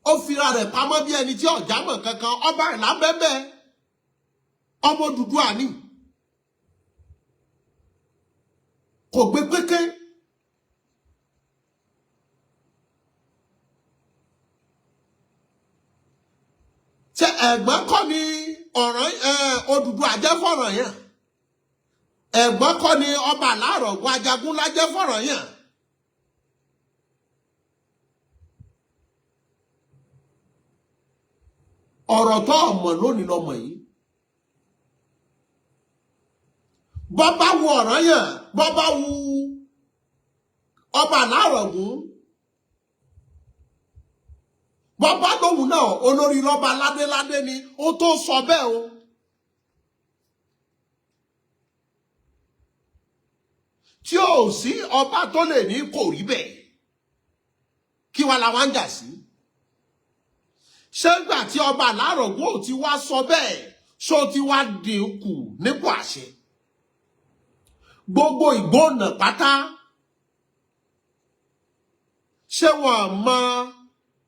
ó fira rẹ̀ pamọ́ bí ẹni tí ọ̀já mọ̀ kankan ọba ìlà bẹ́bẹ́ ọmọ Odùduwà ni kò gbé péké ṣe ẹ̀gbọ́n kọ́ ni ọ̀ràn Odùduwà jẹ́ fọ̀ràn yẹn ẹ̀gbọ́n kọ́ ni ọba Alárọ̀gbọ́ Ajagunlá jẹ́ fọ̀ràn yẹn ọ̀rọ̀ tó ọmọ lónìí lọmọ yìí bọ́ bá wu Ọ̀rànyàn bọ́ bá wu ọba Alárọ̀gún bọ́bá lóhùn náà olórí lọ́ba ládéládé ni ó tó sọ bẹ́ẹ̀ o. Tí ò sí ọba tó lè ní kò rí bẹ́ẹ̀ kí wá la wá ń jà sí. Ṣé gbà tí ọba Alárọ̀gún ò ti wá sọ bẹ́ẹ̀ ṣó ti wá dínkù nípò àṣẹ. Gbogbo ìgbónà pátá ṣé wọn mọ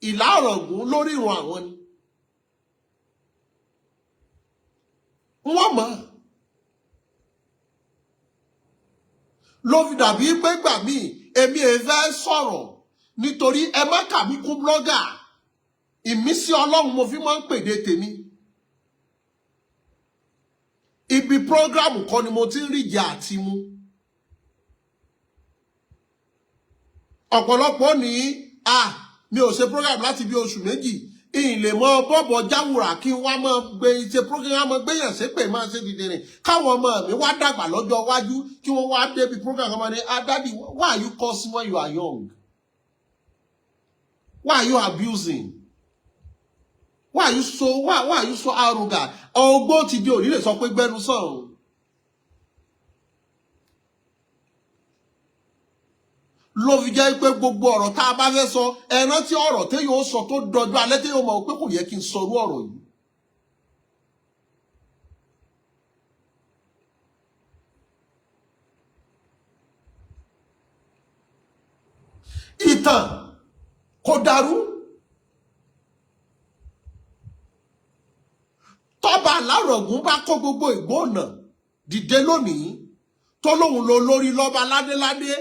Ìlà Ọ̀ràngún lórí ìran àwọn ni. Wọ́n mọ̀ ló fi dàbí pé gbà mí èmi ẹ fẹ́ sọ̀rọ̀ nítorí ẹ má kà mí kún blọ́gà. Ìmísí Ọlọ́run mo fi máa ń pèdè tèmi. Ibi prógrámù kan ni mo ti ń ríjẹ àti mu. Ọ̀pọ̀lọpọ̀ ní mi ò ṣe program láti bí oṣù méjì ìyìn lè mọ bọ́bọ̀ jáwùrà kí n wá máa gbé ṣe program máa gbéyàn ṣépè máa ṣe dìde rìn káwọn ọmọ mi wá dàgbà lọ́jọ́ iwájú kí wọ́n wá débi program kan máa ní daddy why are you cursing when you are young? Why are you abusing? Why are you so arrogant? Ọgbọ́n ti di òní lè sọ pé gbẹnu sàn. Ló fi jẹ́ pé gbogbo ọ̀rọ̀ tá a bá fẹ́ sọ ẹ rántí ọ̀rọ̀ tí yóò sọ tó dọjú alẹ́ tí yóò mọ̀ pé kò yẹ kí n sọrú ọ̀rọ̀ yìí. Ìtàn kò dàrú. Tọ́ba Alárọ̀gún bá kó gbogbo ìgbóònà dìde lónìí tó lóhun lo lórí lọ́ba ládéládé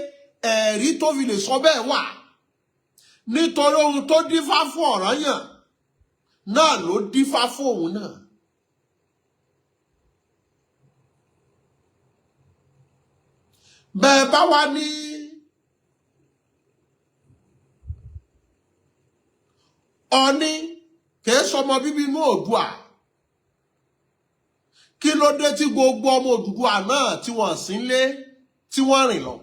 ẹ̀rí tó fi lè sọ bẹ́ẹ̀ wà nítorí ohun tó dífá fún Ọ̀rànyàn náà ló dífá fún òun náà. Bẹ́ẹ̀ bá wá ní Ọọ̀ni kìí sọmọ bíbí inú Oòduà kí ló dé tí gbogbo ọmọ Odùduwà náà tí wọ́n sì ń lé tí wọ́n rìn lọ.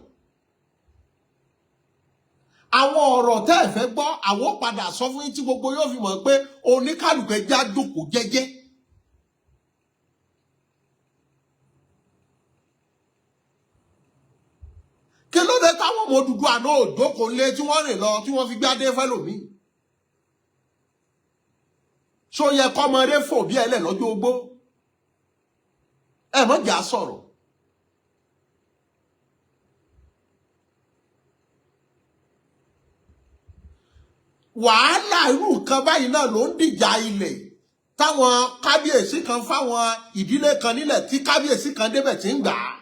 Àwọn ọ̀rọ̀ tẹ́ ẹ fẹ́ gbọ́ àwọn padà sọ fún yín tí gbogbo yóò fi mọ̀ pé oníkálùkù já jókòó jẹ́jẹ́. Kí ló dé táwọn ọmọ Odùduwà náà ò jókòó lé tí wọ́n rìn lọ tí wọ́n fi gbádé fẹ́lòmíì. Ṣó yẹ kọ́mọdé fò bí ẹlẹ́ lọ́jọ́ ogbó. Ẹ mọ̀ jà sọ̀rọ̀. Wàhálà irú nǹkan báyìí náà ló ń dìjà ilẹ̀ táwọn kábíyèsí kan fáwọn ìdílé kan nílẹ̀ tí kábíyèsí kan débẹ̀ tí ń gbà á.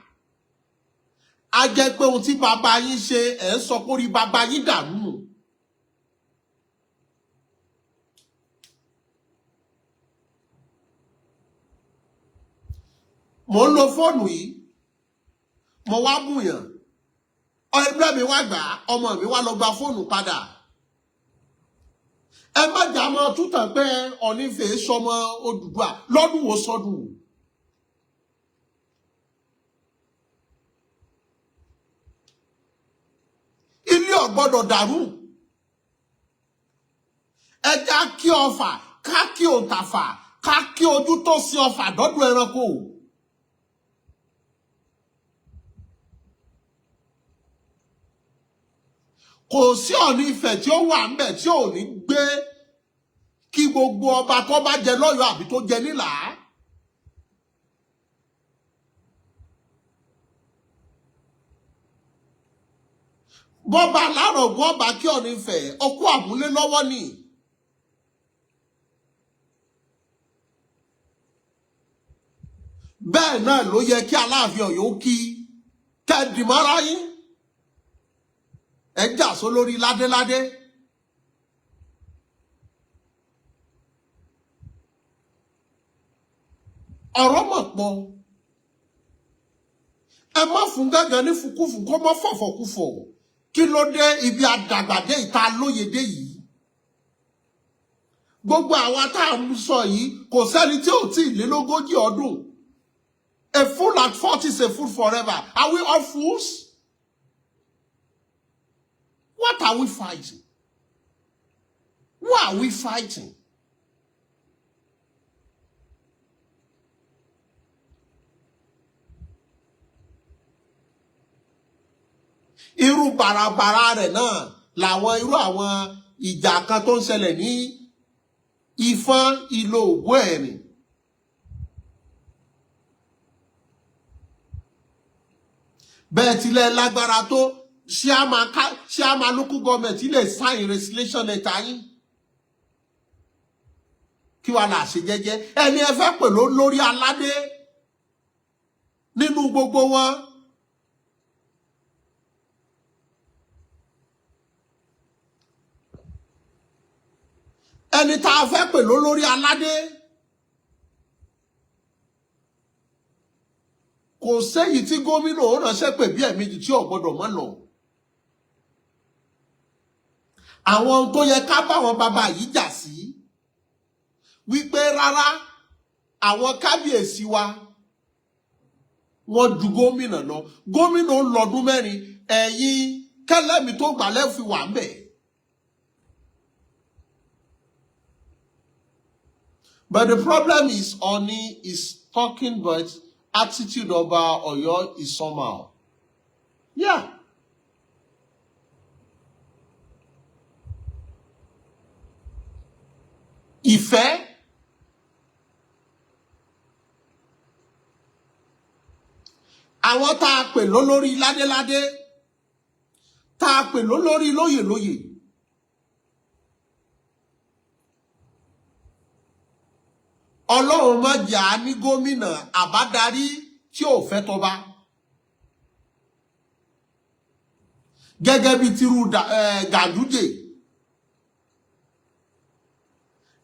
A jẹ́ pé ohun tí bàbá yín ṣe ẹ̀ ń sọ pé orí bàbá yín dàrú nù. Mo ń lo fóònù yìí mo wá bùyàn ẹgbẹ́ mi wá gbà á ọmọ mi wá lọ gba fóònù padà. Ẹ má jà mọ́ tútàn pé Ọọ̀ni fèé sọmọ Odùduwà lọ́dún wo sọdún. Ilé ò gbọ́dọ̀ dàrú. Ẹ já kí ọfà ká kí òǹtàfà ká kí ojú tó sí ọfà dọ́dún ẹranko. Kò sí Ọọ̀ni Ifẹ̀ tí ó wà ńbẹ̀ tí ò ní gbé kí gbogbo ọba tó bá jẹ lọ́yọ̀ọ́ àbí tó jẹ nílàá. Bọ́ba Alárọ̀gún ọba kí Ọọ̀ni Ifẹ̀ ọkú àmúlé lọ́wọ́ ni. Bẹ́ẹ̀ náà ló yẹ kí Aláàfin Ọ̀yọ́ kí kẹ́dìmọ́ra yín. Ẹ jà só lórí ládéládé. Ọ̀rọ̀ mọ̀ pọ̀. Ẹ má fún gángan ní fukúfù kó mọ́ fọ̀fọ̀kúfọ̀. Kí ló dé ibi àdàgbàdé ìta lóyèdè yìí? Gbogbo àwa tá à ń sọ yìí kò sẹ́ni tí ò tí ì lé lógójì ọdún. A fool at 40 is a fool forever. Are we all fools? are we fighting? Who are we fighting? Irú bàràbàrà rẹ̀ náà làwọn irú àwọn ìjà kan tó ń ṣẹlẹ̀ ní Ifọ̀n ìlò ògbó ẹ̀rìn. Bẹ́ẹ̀ tilẹ̀ lágbára tó ṣé a máa local government lè sign resolution letter yín. Kí wàá là ṣe jẹ́jẹ́ ẹni ẹ fẹ́ pè lórí aládé nínú gbogbo wọn. Ẹni tá a fẹ́ pè lórí aládé kò séyìí tí gómìnà ó ránṣẹ́ pè bí ẹ̀mejì tí ò gbọ́dọ̀ mọ́ lọ. Àwọn ohun tó yẹ ká báwọn bàbá yìí jà sí wípé rárá àwọn kábíyèsí wa wọ́n ju gómìnà lọ. Gómìnà ó lọ́dún mẹ́rin ẹ̀yin kẹlẹ́mi tó gbàlẹ́ fi wà ń bẹ̀. But the problem is Ooni is talking, but attitude of Oyo is somehow. Yeah. Ìfẹ́. Àwọn tá a pè lólórí ládéládé, tá a pè lólórí lóyèlóyè. Ọlọ́run má jà á ní gómìnà àbádarí tí ò fẹ́ tọba. Gẹ́gẹ́ bí tirú Gàdújè.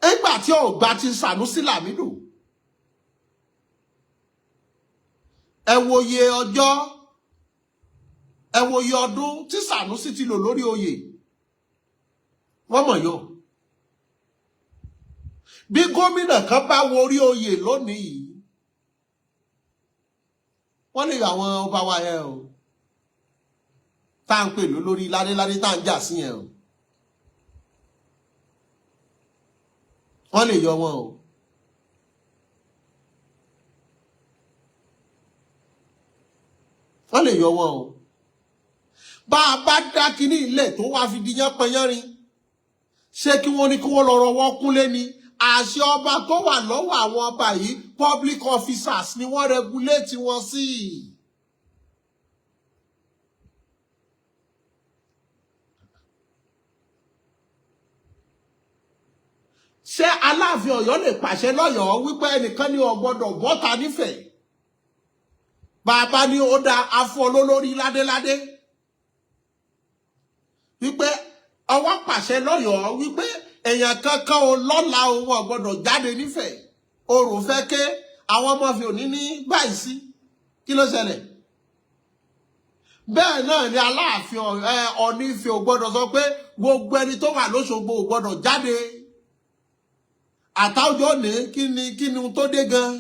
Nígbà tí ò gba ti Sànúsí Làmídù. Ẹ wòye ọjọ́, ẹ wòye ọdún tí Sànúsí ti lò lórí oyè. Wọ́n mọ̀ yọ. Bí gómìnà kan bá wo orí oyè lónìí wọ́n lè àwọn ọba wa yẹn o tá ń pè lórí ládéládé tá ń jà sí yẹn o wọ́n lè yọ wọn o wọ́n lè yọ wọn o bá a bá dá kíní ilẹ̀ tó wá fi di yán pẹyánrin ṣé kí wọ́n ní kí wọ́n lọ rọwọ́ kúnlé ni àṣẹ ọba tó wà lọ́wọ́ àwọn ọba yìí public officers ni wọ́n regulate wọn sí. Ṣé Aláàfin Ọ̀yọ́ lè pàṣẹ lọ́yọ̀ọ́ wípé ẹnìkan ní ó gbọ́dọ̀ bọ́ta nífẹ̀ẹ́? Bàbá ní ó dá afọ́ lólórí ládéládé wípé ọwọ́ pàṣẹ lọ́yọ̀ọ́ wípé èèyàn kankan ò lọ́la òun ò gbọ́dọ̀ jáde nífẹ̀ẹ́ orò fẹ́ ké àwọn ọmọ fi òní ní báyìí sí kí ló ṣẹlẹ̀? Bẹ́ẹ̀ náà ni Aláàfin Ọ̀ọ̀ni fi ò gbọ́dọ̀ sọ pé gbogbo ẹni tó wà lóṣogbo ò gbọ́dọ̀ jáde. Àtàwùjọ ní kí ni tó dé gan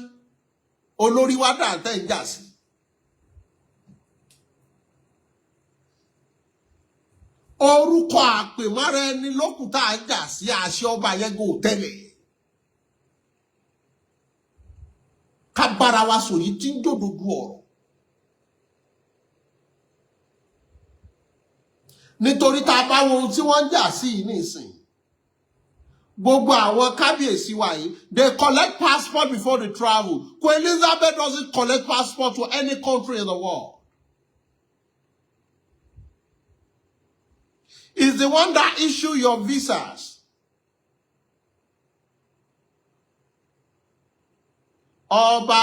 olórí wa dà tẹ́ ń jà sí. Orúkọ àpèmára ẹni lókùtà ń jà sí àṣẹ ọba yẹn gò tẹ́lẹ̀. Ká bára wa sọ yìí tí ń jòdòdú ọ̀rọ̀. Nítorí tá a bá wo ohun tí wọ́n ń jà sí yìí nísìn. Gbogbo àwọn kábíyèsí wa yìí, they collect passport before they travel. Queen Elizabeth doesn't collect passport to any country in the world. Is the one that issue your visas. Ọba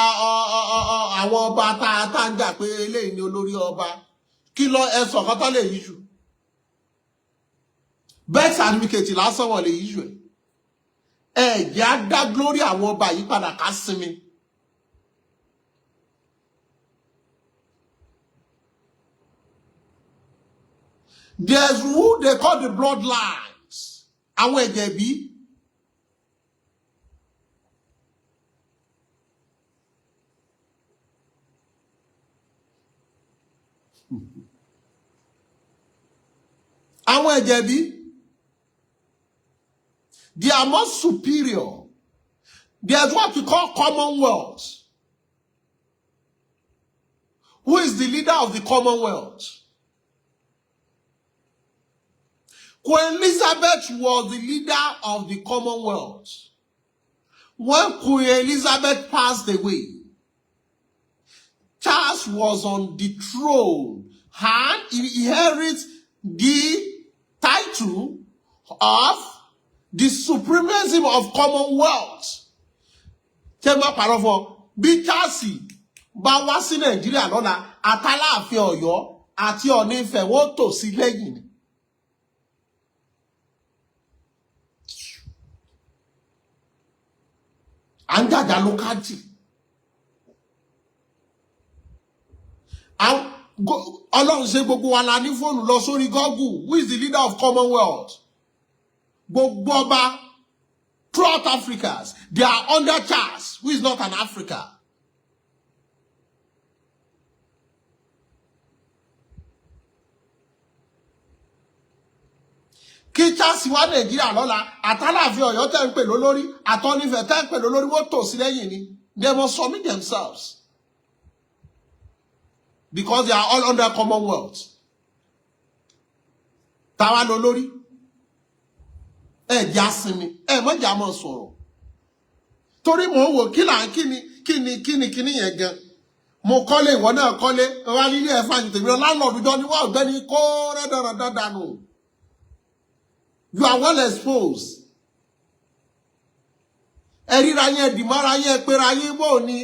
àwọn ọba tá ń jà pé eléyìí ni olórí ọba. Kí ló ẹ̀sọ̀ kan tó lè issue? Birth certificate lásán wọ́n lè issue ẹ̀. Ẹ̀jẹ̀ á dá glory àwọn ọba yìí padà ká sinmi. There's who they call the bloodlines. Àwọn ẹ̀jẹ̀ bí. Àwọn àwọn ẹ̀jẹ̀bí. They are more superior. There's what we call Commonwealth. Who is the leader of the Commonwealth? Queen Elizabeth was the leader of the Commonwealth. When Queen Elizabeth passed away, Charles was on the throne and he inherited the title of the supremacy of Commonwealth. Tẹ́gbà parọ́fọ́ bí Charles bá wá sí Nàìjíríà lọ́la àtàláàfin Ọ̀yọ́ àti Ọ̀ọ̀ni Ifẹ̀ wọ́n tò sí lẹ́yìn ni. À ń jàjà lókàtì. Ọlọ́run ṣe gbogbo wa la ní fóònù lọ sórí Google. Who is the leader of Commonwealth? Gbogbo ọba throughout Africa, they are under Charles, who is not an Africa. Kí Charles wá Nàìjíríà lọ́la, àtàláàfin Ọ̀yọ́ tẹ́ ń pè lólórí, àtọ́ni Ifẹ̀ tẹ́ ń pè lólórí, wọ́n tò sí lẹ́yìn ni. They must submit themselves. Because they are all under Commonwealth. Táwa lólórí. Jásimi, mọ́jà mọ́ sọ̀rọ̀. Torí mo wò kíni yẹn gan. Mo kọ́lé ìwọ náà kọ́lé, wá nílé ẹ̀fà ní tèmi láńlọ́ọ̀dù jọ ní wá ọ̀gbẹ́ni kó rẹ́dọ̀rọ̀dọ̀dà nù. You are well exposed. Ẹ̀ríra yẹn dìmọ́ra yẹn pera yín bò ní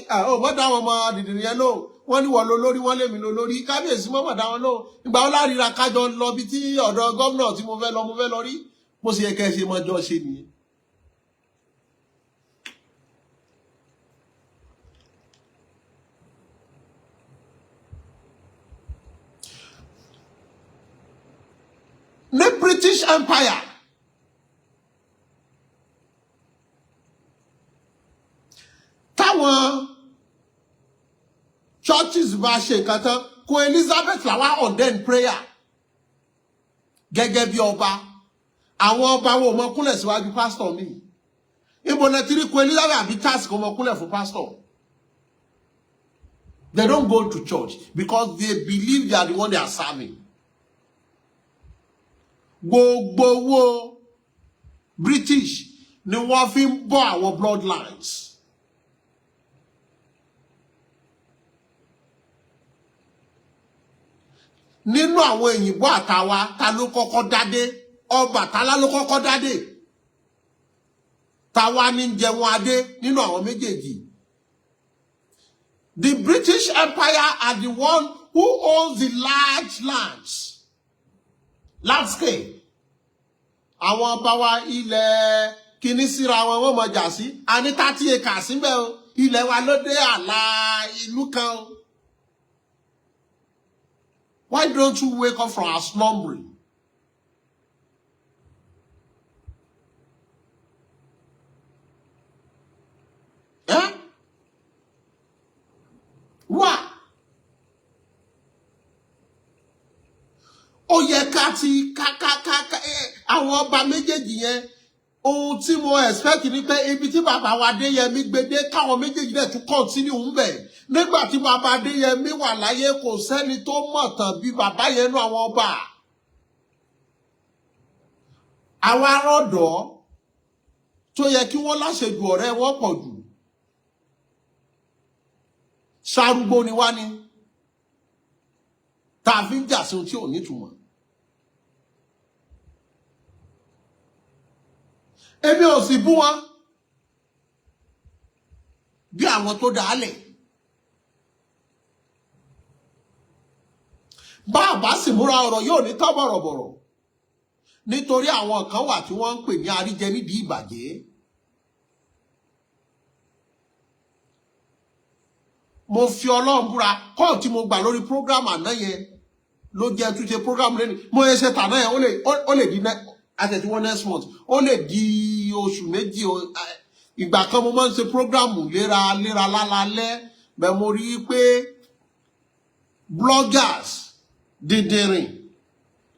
mọ́dà wọn mọ́ dìdìrín yẹn lò. Wọ́n ní wọ́n lólórí, wọ́n lèmi lólórí. Kábíyèsí mọ́mọ́dà wọn lò. Ìgbà wọn láríra kájọ lọ bí tí ọ̀dọ̀ gómìnà tí mo fẹ́ lọ rí. Mo sì yẹ kẹ́ ṣe mọ́jọ́ ṣe nìyẹn. Ní British Empire, táwọn churches bá ṣe nǹkan tán, Queen Elizabeth làwọn ordain prayer gẹ́gẹ́ bí ọba. Àwọn ọba wo mọ kúnlẹ̀ síwájú pastor mi. Ibo na tiri Queen Elizabeth àbí Charles kò mọ kúnlẹ̀ fún pastor. They don't go to church because they believe they are the one they are serving. Gbogbo wo British ni wọ́n fi ń bọ́ àwọn bloodlines. Nínú àwọn èyìnbó àtàwa ta ló kọ́kọ́ dádé. Ọbàtálá ló kọ́kọ́ dádé. Táwa ní jẹun adé nínú àwọn méjèèjì. The British Empire are the one who owns the large lands. Landscape. Àwọn ọba wa ilẹ̀ kìíní síra wọn wọ́n mọ̀ jà sí. A ní 30 acres síbẹ̀ o. Ilẹ̀ wa ló dé àlà ìlú kan o. Why don't you wake up from our slumbering? Wá. Ó yẹ ká ti àwọn ọba méjèèjì yẹn. Ohun tí mo expect ni pé ibi tí bàbá wa Adéyẹmí gbédé káwọn méjèèjì dẹ̀ tún continue ń bẹ̀. Nígbà tí bàbá Adéyẹmí wà láyé kò sẹ́ni tó mọ̀ tán bí bàbá yẹn nú àwọn ọba. Àwọn arọ́dọ̀ tó yẹ kí wọ́n láṣejù ọ̀rẹ́ wọn pọ̀ jù. Ṣarúgbó ni wá ní. Tá fi ń jà sí ohun tí ò nítumọ̀. Èmi ò sì bú wọn bí àwọn tó dálẹ̀. Bàbá sì múra ọ̀rọ̀ yóò ní tọ́ bọ̀rọ̀bọ̀rọ̀. Nítorí àwọn kan wà tí wọ́n ń pè ní àríjẹ nídìí ìbàjẹ́. Mo fi Ọlọ́run búra kọ́ tí mo gbà lórí program àná yẹn ló jẹ́ tún ṣe program lẹ́nu. Mo yẹ ṣe tàná yẹn ó lè di àtẹ̀tí wọn next month. Ó lè di oṣù méjì. Ìgbà kan mo máa ń ṣe program léra lálálẹ́. Bẹ́ẹ̀ mo rí pé bloggers dìndìnrìn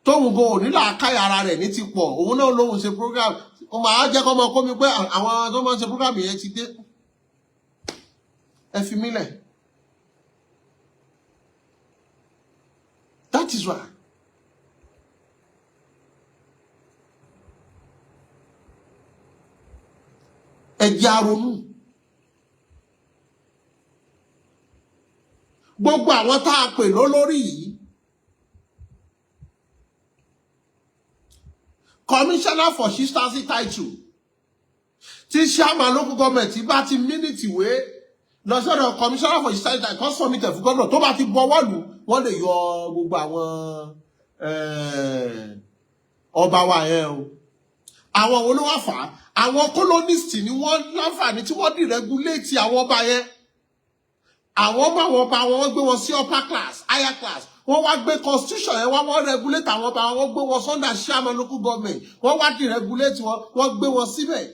tóun go nílà káyà ara rẹ̀ ní ti pọ̀ òun náà lóhun ṣe program ó máa jẹ́ kọ́ mọ́ kó mi pé àwọn tó máa ń ṣe program yẹn ti dé ẹ fi mí lẹ̀. That is why. Ẹ jẹ́ á ronú. Gbogbo àwọn tá a pè lólórí yìí. Commissioner for chieftaincy title. Tí chairman local government bá ti mínítì wé lọ sọ́dọ̀ commissioner for chieftaincy title kan submit fún gómìnà tó bá ti bọwọ́ lù wọ́n lè yọ gbogbo àwọn ọba wa yẹn o. Àwọn wo ló wá fà á? Àwọn colonist ni wọ́n láǹfààní tí wọ́n deregulate àwọn ọba yẹn. Àwọn ọba wọn ọba wọn gbé wọn sí upper class, higher class. Wọ́n wá gbé constitution yẹn wọ́n regulate àwọn ọba wọn gbé wọn under chairman local government. Wọ́n wá deregulate wọ́n gbé wọn síbẹ̀.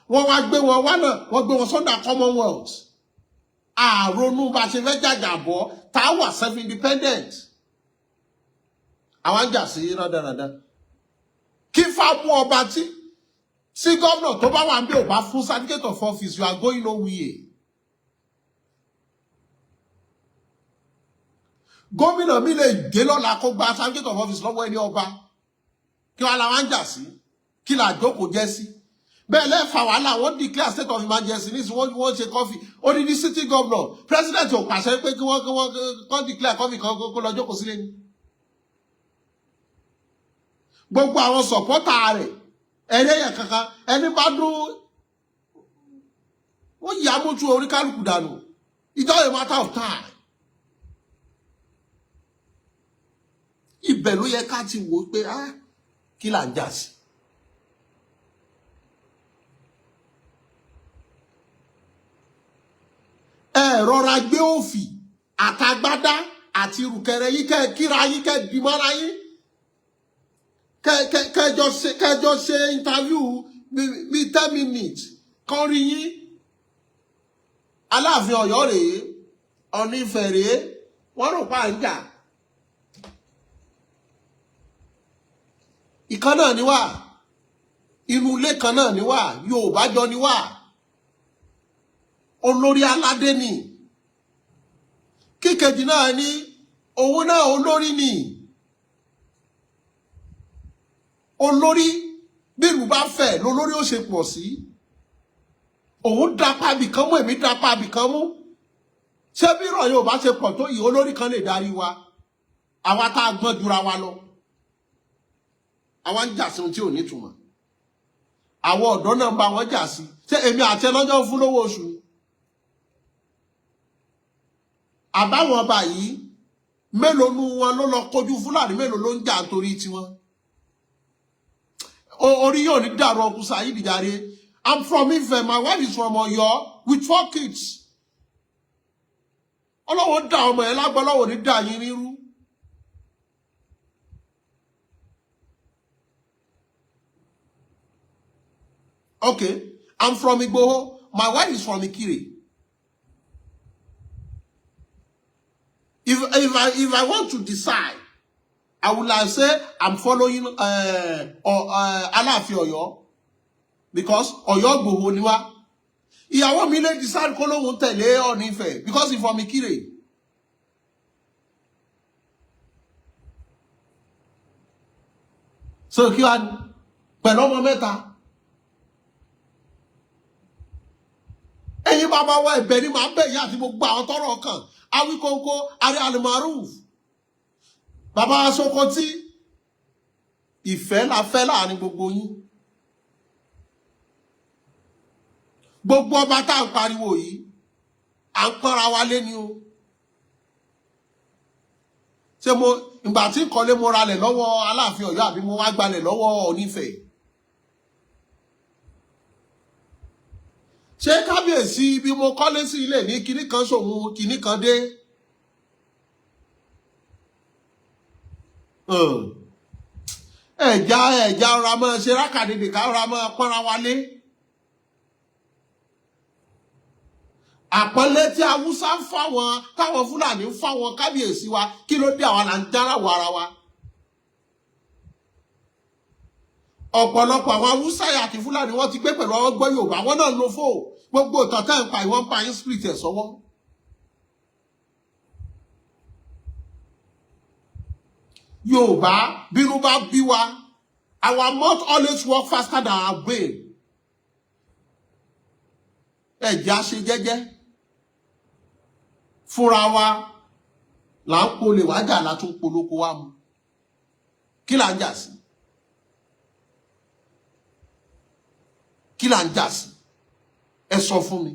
Wọ́n wá gbé wọn wá náà wọ́n gbé wọn under commonwealth. Àrònú bá ṣe fẹ́ jàjàbọ́ tá a wà self-independent. Àwọn jà sí rádaràda. Kí fáwọn ọba tí gómìnà tó bá wà ń bí ò bá fún certificate of office, you are going nowhere. Gómìnà mi lè dé lọ́la kó gba certificate of office lọ́wọ́ ẹni ọba. Kí wàá la wá ń jà sí? Kí la jókòó jẹ́ sí? Bẹ́ẹ̀ lẹ́fà wàhálà wọ́n declare state of emergency ní wọ́n ṣe coffee. Ó ní ní city governor. President ò pàṣẹ pé kí wọ́n declare coffee kan kó lọ jókòó sílé ni. Gbogbo àwọn supporter rẹ̀ ẹ̀rẹ́yẹ̀ kankan ẹni bá dún wọ́n yà mójú orí kálukú dànù. It's all a matter of time. Ibẹ̀ ló yẹ ká ti wò pé kí là ń jà sí. Ẹ rọra gbé òfì àtàgbádá àti ìrùkẹ̀rẹ̀ yìí kẹ́ kíra yìí kẹ́ dìmọ́ra yìí kẹjọ ṣe interview bí 10 minutes kan rí yín. Aláàfin Ọ̀yọ́ rèé Ọ̀ọ̀ni Ifẹ̀ rèé wọ́n rò pa ń jà. Ìkan náà ni wá inú ilé kan náà ni wá Yorùbá jọ ni wá olórí aládé ni kíkejì náà ni òun náà olórí ni olórí bí ìlú bá fẹ́ lólórí ó ṣe pọ̀ sí. Òun dápá bì kan mú èmi dápá bì kan mú. Ṣé bí ìrọ̀ Yorùbá ṣe pọ̀ tó yìí olórí kan lè darí wa àwa tá a gbọ́n jura wa lọ. Àwọn ń jà sí ohun tí ò ní túmọ̀. Àwọn ọ̀dọ́ náà ń bá wọn jà sí. Ṣé èmi àti ẹlọ́jọ́ fún lówó oṣù ni? Àbáwọn ọba yìí mélòó nu wọn ló lọ kojú Fúlàní mélòó ló ń jà nítorí tiwọn? Orí yóò ní dàrú ọkùn Saheed jàre. I'm from Ife, my wife is from Ọ̀yọ́ with 4 kids. Ọlọ́wọ́ dá ọmọ ẹ̀ lágbọ́ Ọlọ́wọ́ ní dá yín rírú. Okay, I'm from Igboho. My wife is from Ikire. If I want to decide, I would like say I'm following Alaafin Ọ̀yọ́ because Ọ̀yọ́ Igboho ni wá. Ìyàwó mi lè decide kó lóhun tẹ̀lé Ọ̀ọ̀ni Ifẹ̀ because he's from Ikire. So kí wá pẹ̀lú ọmọ mẹ́ta. Ẹ̀yin bàbá wa ẹ̀bẹ̀ ni màá bẹ̀ yín àti gbogbo àwọn tọ́rọ̀ kàn. Awíkóńkó Ààrẹ Al-Maruf. Bàbá Sokoti. Ìfẹ́ la fẹ́ láàrin gbogbo yín. Gbogbo ọba tá ń pariwo yìí à ń pọ́nra wa lé ní o. Ṣé mo ìgbà tí ń kọ́lé mo ralẹ̀ lọ́wọ́ Aláàfin Ọ̀yọ́ àbí mo wá gbalẹ̀ lọ́wọ́ Ọ̀ọ̀ni Ifẹ̀? Ṣé kábíyèsí bí mo kọ́lé sí ilé ní kinní kan ṣòun kinní kan dé? Ẹ̀já ọ̀rọ̀ máa ṣe rákàdédè ká ọ̀rọ̀ máa pọ́nra wa lé. Àpọ́nlé tí Haúsá ń fáwọn táwọn Fúlàní ń fáwọn kábíyèsí wa kí ló dé àwa là ń dára wọ ara wa? ọ̀pọ̀lọpọ̀ àwọn Haúsá àti Fúlàní wọ́n ti gbé pẹ̀lú ọwọ́ gbọ́ Yorùbá wọ́n náà lo fóò gbogbo ìtàn tẹ́ ń pa ìwọ́n pa yín split ẹ̀ sọ́wọ́. Yorùbá bínú bá bí wa our mouth always work faster than our brain. Ẹ̀jẹ̀ á ṣe jẹ́jẹ́ fúnra wa là ń polè wájà látún polóko wa mu kí là ń jà sí kí là ń jà sí ẹ sọ fún mi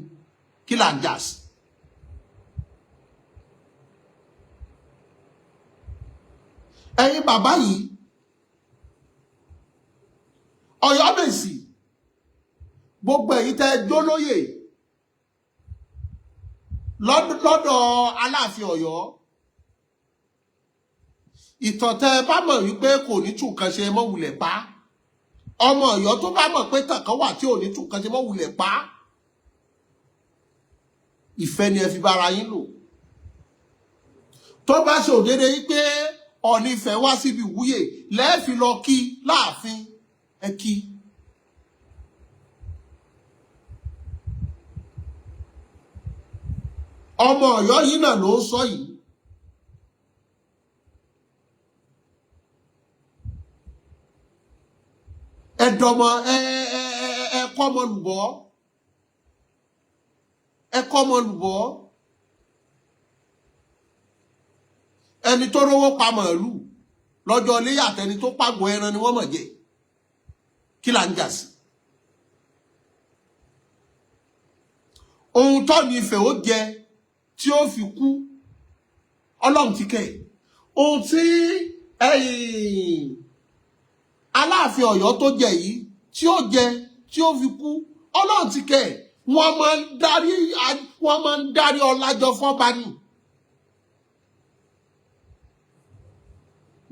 kí là ń jà sí. Ẹ̀yin bàbá yìí Ọ̀yọ́mèsì gbogbo èyí tẹ́ jólóyè lọ́dọ̀ Aláàfin Ọ̀yọ́ ìtàn tẹ́ bá mọ̀ wípé kò ní tún kan ṣe mọ́ wulẹ̀ pa ọmọ Ọ̀yọ́ tó bá mọ̀ pé tàn kan wà tí ò ní tún kan ṣe mọ́ wulẹ̀ pa ìfẹ́ ni ẹ fi bára yín lò tó bá ṣe òdede wípé Ọọ̀ni Ifẹ̀ wá síbi ìwúyè lẹ́ẹ̀fi lọ kí láàfin ẹ kí. Ọmọ Ọ̀yọ́ yìí náà ló ń sọ yìí. Ẹ̀dọ̀mọ ẹ̀kọ́ ọmọ lùbọ́. Ẹ̀kọ́ ọmọ lùbọ́. Ẹni tó rówó pa màálù lọ́jọ́ iléyá àtẹni tó pàgọ́ ẹran ni wọ́n mọ̀ jẹ. Kí là ń jà sí? Ohun tó ní Ifẹ̀ ó jẹ tí ó fi kú Ọlọ́run ti kẹ́ ohun tí Aláàfin Ọ̀yọ́ tó jẹ yìí tí ó jẹ tí ó fi kú Ọlọ́run ti kẹ́ wọ́n máa ń darí ọlájọ fọ́ba ni.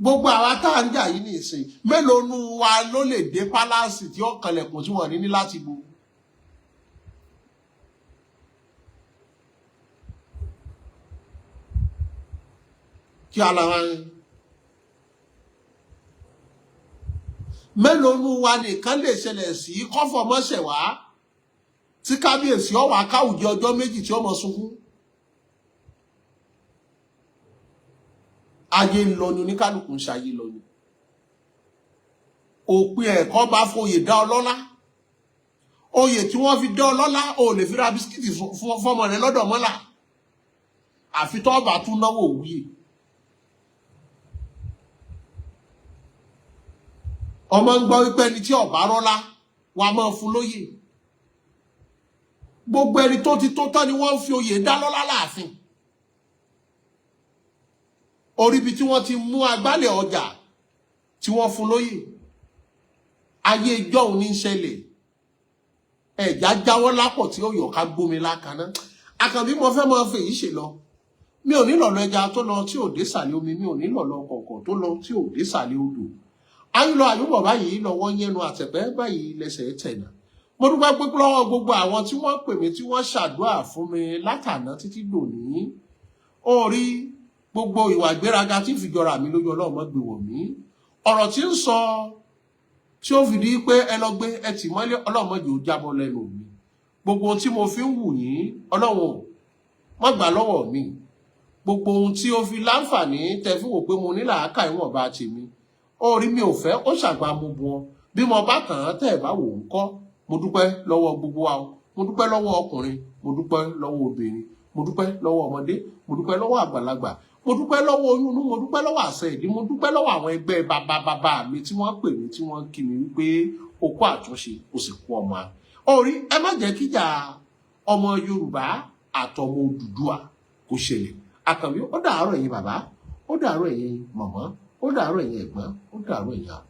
Gbogbo àwa tá à ń jà yìí nìsín mélòó nu wa ló lè dé pálásì tí ó kanlẹ̀kùn tí wọ́n ní láti gbó. Kí Alaafin mélòó nu wa nìkan lè ṣẹlẹ̀ sí kọ́fọ̀ mọ́ṣẹ̀ wá tí kábíyèsí ọ̀wà káwùjẹ ọjọ́ méjì tí ó mọ sunkún. Ayé ń lọ ni oníkálùkù ń ṣayé lọ ni. Òpin ẹ̀kọ́ bá foyè dá ọlọ́lá. Oyè tí wọ́n fi dá ọlọ́lá ò lè fi ra bisikíìtì fọ́mọ rẹ̀ lọ́dọ̀ mọ́là. Àfi tó bá tún náwó òwúyè. Ọmọ ń gbọ́ wípé ẹni tí ọ̀bá rọ́lá wà máa fún lóyè. Gbogbo ẹni tó ti tó tán ni wọ́n fi oyè dá lọ́lá láàfin. Orí ibi tí wọ́n ti mú agbálẹ̀ ọjà tí wọ́n fún lóyè. Ayé ìjọ òun ní ń ṣẹlẹ̀. Ẹ̀já jáwọ́ lápọ̀ tí ó yọ̀ ká gbómi lákaná. Àkànbí mo fẹ́ máa fèyí ṣe lọ. Mi ò ní lọ̀lọ̀ ẹja tó lọ tí ò dé sàlẹ̀ omi. Mi ò ní lọ̀lọ̀ kọ̀ọ̀kọ̀ tó lọ tí ò dé sàlẹ̀ odò. Ayúlọ àyúbọ̀ báyìí lọ́wọ́ yẹnu àtẹ̀pẹ́ báyìí lẹ́sẹ̀ tẹ̀nà. Mo dúpẹ́ pé lọ́wọ́ gbogbo àwọn tí wọ́n pè mí tí wọ́n ṣàdúrà fún mi látàná títí dòní. Orí gbogbo ìwà ìgbéraga tí fìjọra mi lójú Ọlọ́run mọ́ gbé wọ̀ mí. Ọ̀rọ̀ tí ń sọ tí ó fi di pé ẹ lọ gbé ẹ tì mọ́lé Ọlọ́run mọ́ jẹ́ ó jábọ́ lẹ́nu mi. Gbogbo ohun tí mo fi ń wù yín Ọlọ́run má gbà lọ́wọ́ mi. Gbogbo ohun tí ó fi láǹfààní tẹ fún wò pé mo ní làákà ìwọ̀nba tèmi. Orí mi ò fẹ́ ó ṣàgbà mo bu ọ bí mo bá kàn án tẹ̀ bá wò ó kọ́. Mo dúpẹ́ lọ́wọ́ gbogbo wa o. Mo dúpẹ́ lọ́wọ́ ọkùnrin, mo dúpẹ́ lọ́wọ́ obìnrin, mo dúpẹ́ lọ́wọ́ ọmọdé, mo dúpẹ́ lọ́wọ́ àgbàlagbà, mo dúpẹ́ lọ́wọ́ oyún inú, mo dúpẹ́ lọ́wọ́ àṣẹ ìdí, mo dúpẹ́ lọ́wọ́ àwọn ẹgbẹ́ bàbá mi tí wọ́n pè mí tí wọ́n kí mi wípé o kú àtúnṣe o sì kú ọmọ. Orí ẹ má jẹ́ kíjà ọmọ Yorùbá àtọmọ Odùduwà kó ṣẹlẹ̀. Àkànbí ó dàárọ̀ ẹ̀yin bàbá, ó dàárọ̀ ẹ̀yin màmá, ó dàárọ̀ ẹ̀yin ẹ̀gbọ́n, ó dàárọ̀ ẹ̀yin àbúrò.